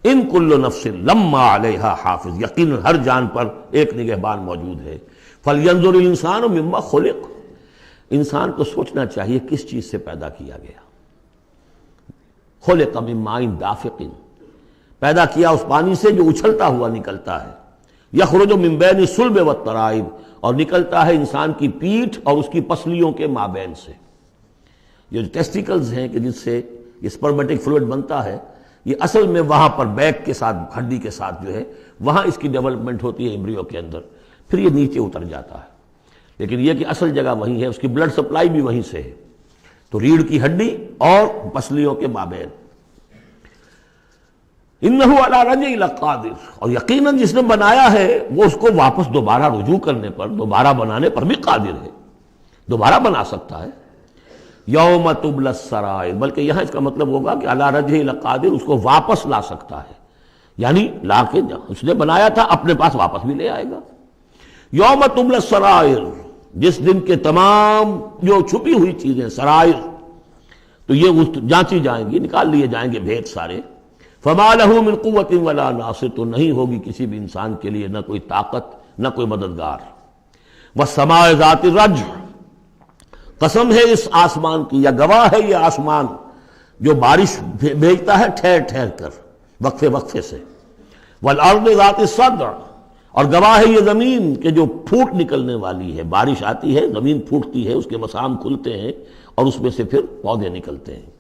ان کل نفس لما علیہا حافظ، یقیناً ہر جان پر ایک نگہبان موجود ہے. فلینظر الانسان مما خلق، انسان کو سوچنا چاہیے کس چیز سے پیدا کیا گیا. خلق من ماء دافق، پیدا کیا اس پانی سے جو اچھلتا ہوا نکلتا ہے. یخرج من بین الصلب والترائب، اور نکلتا ہے انسان کی پیٹھ اور اس کی پسلیوں کے مابین سے. یہ جو ٹیسٹیکلز ہیں کہ جس سے اسپرمیٹک فلوئڈ بنتا ہے، یہ اصل میں وہاں پر بیک کے ساتھ، ہڈی کے ساتھ جو ہے وہاں اس کی ڈیولپمنٹ ہوتی ہے ایمبریو کے اندر، پھر یہ نیچے اتر جاتا ہے. لیکن یہ کہ اصل جگہ وہیں ہے، اس کی بلڈ سپلائی بھی وہیں سے ہے. تو ریڑھ کی ہڈی اور پسلیوں کے مابین. انہ علی رجعہ لقادر، اور یقیناً جس نے بنایا ہے وہ اس کو واپس دوبارہ رجوع کرنے پر، دوبارہ بنانے پر بھی قادر ہے، دوبارہ بنا سکتا ہے. یوم تبلی السرائر، بلکہ یہاں اس کا مطلب ہوگا کہ علی رجعہ لقادر، اس کو واپس لا سکتا ہے، یعنی لا کے اس نے بنایا تھا اپنے پاس واپس بھی لے آئے گا. یوم تبلی السرائر، جس دن کے تمام جو چھپی ہوئی چیزیں سرائر، تو یہ جانچی جائیں گی، نکال لیے جائیں گے بھید سارے. فما لہ من قوت ولا ناصر، تو نہیں ہوگی کسی بھی انسان کے لیے نہ کوئی طاقت نہ کوئی مددگار. والسماء ذات الرجع، قسم ہے اس آسمان کی، یا گواہ ہے یہ آسمان جو بارش بھیجتا ہے ٹھہر ٹھہر کر، وقفے وقفے سے. والارض ذات الصدع، اور گواہ ہے یہ زمین کہ جو پھوٹ نکلنے والی ہے، بارش آتی ہے زمین پھوٹتی ہے، اس کے مسام کھلتے ہیں اور اس میں سے پھر پودے نکلتے ہیں.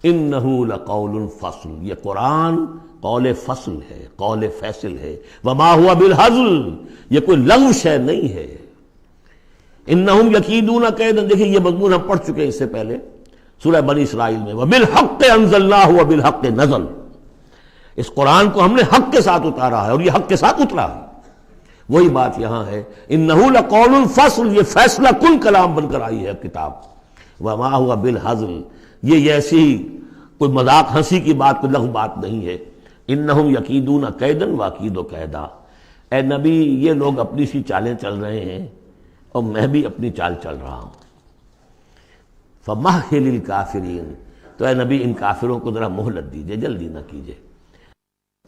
انہ لقول فصل، یہ قرآن قول فصل ہے، قول فیصل ہے. وما ہوا بالہزل، یہ کوئی لغو شے نہیں ہے. انہم یکیدون کیدا، دیکھیں یہ مضمون ہم پڑھ چکے ہیں اس سے پہلے سورہ بنی اسرائیل میں. وبالحق انزلناہ وبالحق نزل، اس قرآن کو ہم نے حق کے ساتھ اتارا ہے اور یہ حق کے ساتھ اترا ہے. وہی بات یہاں ہے، انہ لقول فصل، یہ فیصلہ کن کلام بن کر آئی ہے کتاب. وما ہوا بالہزل، یہ ایسی کوئی مذاق ہنسی کی بات، کوئی لغو بات نہیں ہے. انہم یکیدون کیدا واکید کیدا، اے نبی یہ لوگ اپنی سی چالیں چل رہے ہیں اور میں بھی اپنی چال چل رہا ہوں. فمہل الکافرین، تو اے نبی ان کافروں کو ذرا مہلت دیجئے، جلدی نہ کیجئے.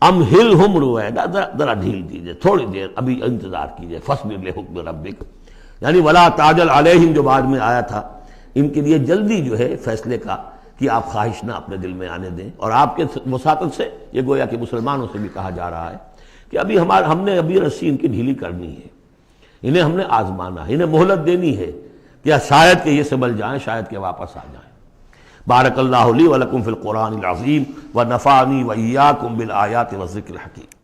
امہلہم رویدا، ذرا ڈھیل دیجئے، تھوڑی دیر ابھی انتظار کیجئے. فاصبر لحکم ربک، یعنی ولا تعجل علیہم جو بعد میں آیا تھا، ان کے لیے جلدی جو ہے فیصلے کا کہ آپ خواہش نہ اپنے دل میں آنے دیں. اور آپ کے وساطت سے یہ گویا کہ مسلمانوں سے بھی کہا جا رہا ہے کہ ابھی ہم نے ابھی رسی ان کی ڈھیلی کرنی ہے، انہیں ہم نے آزمانا ہے، انہیں مہلت دینی ہے کہ شاید کہ یہ سنبھل جائیں، شاید کہ واپس آ جائیں. بارک اللہ لی ولکم فی القرآن العظیم ونفعنی وإیاکم بالآیات والذکر الحکیم.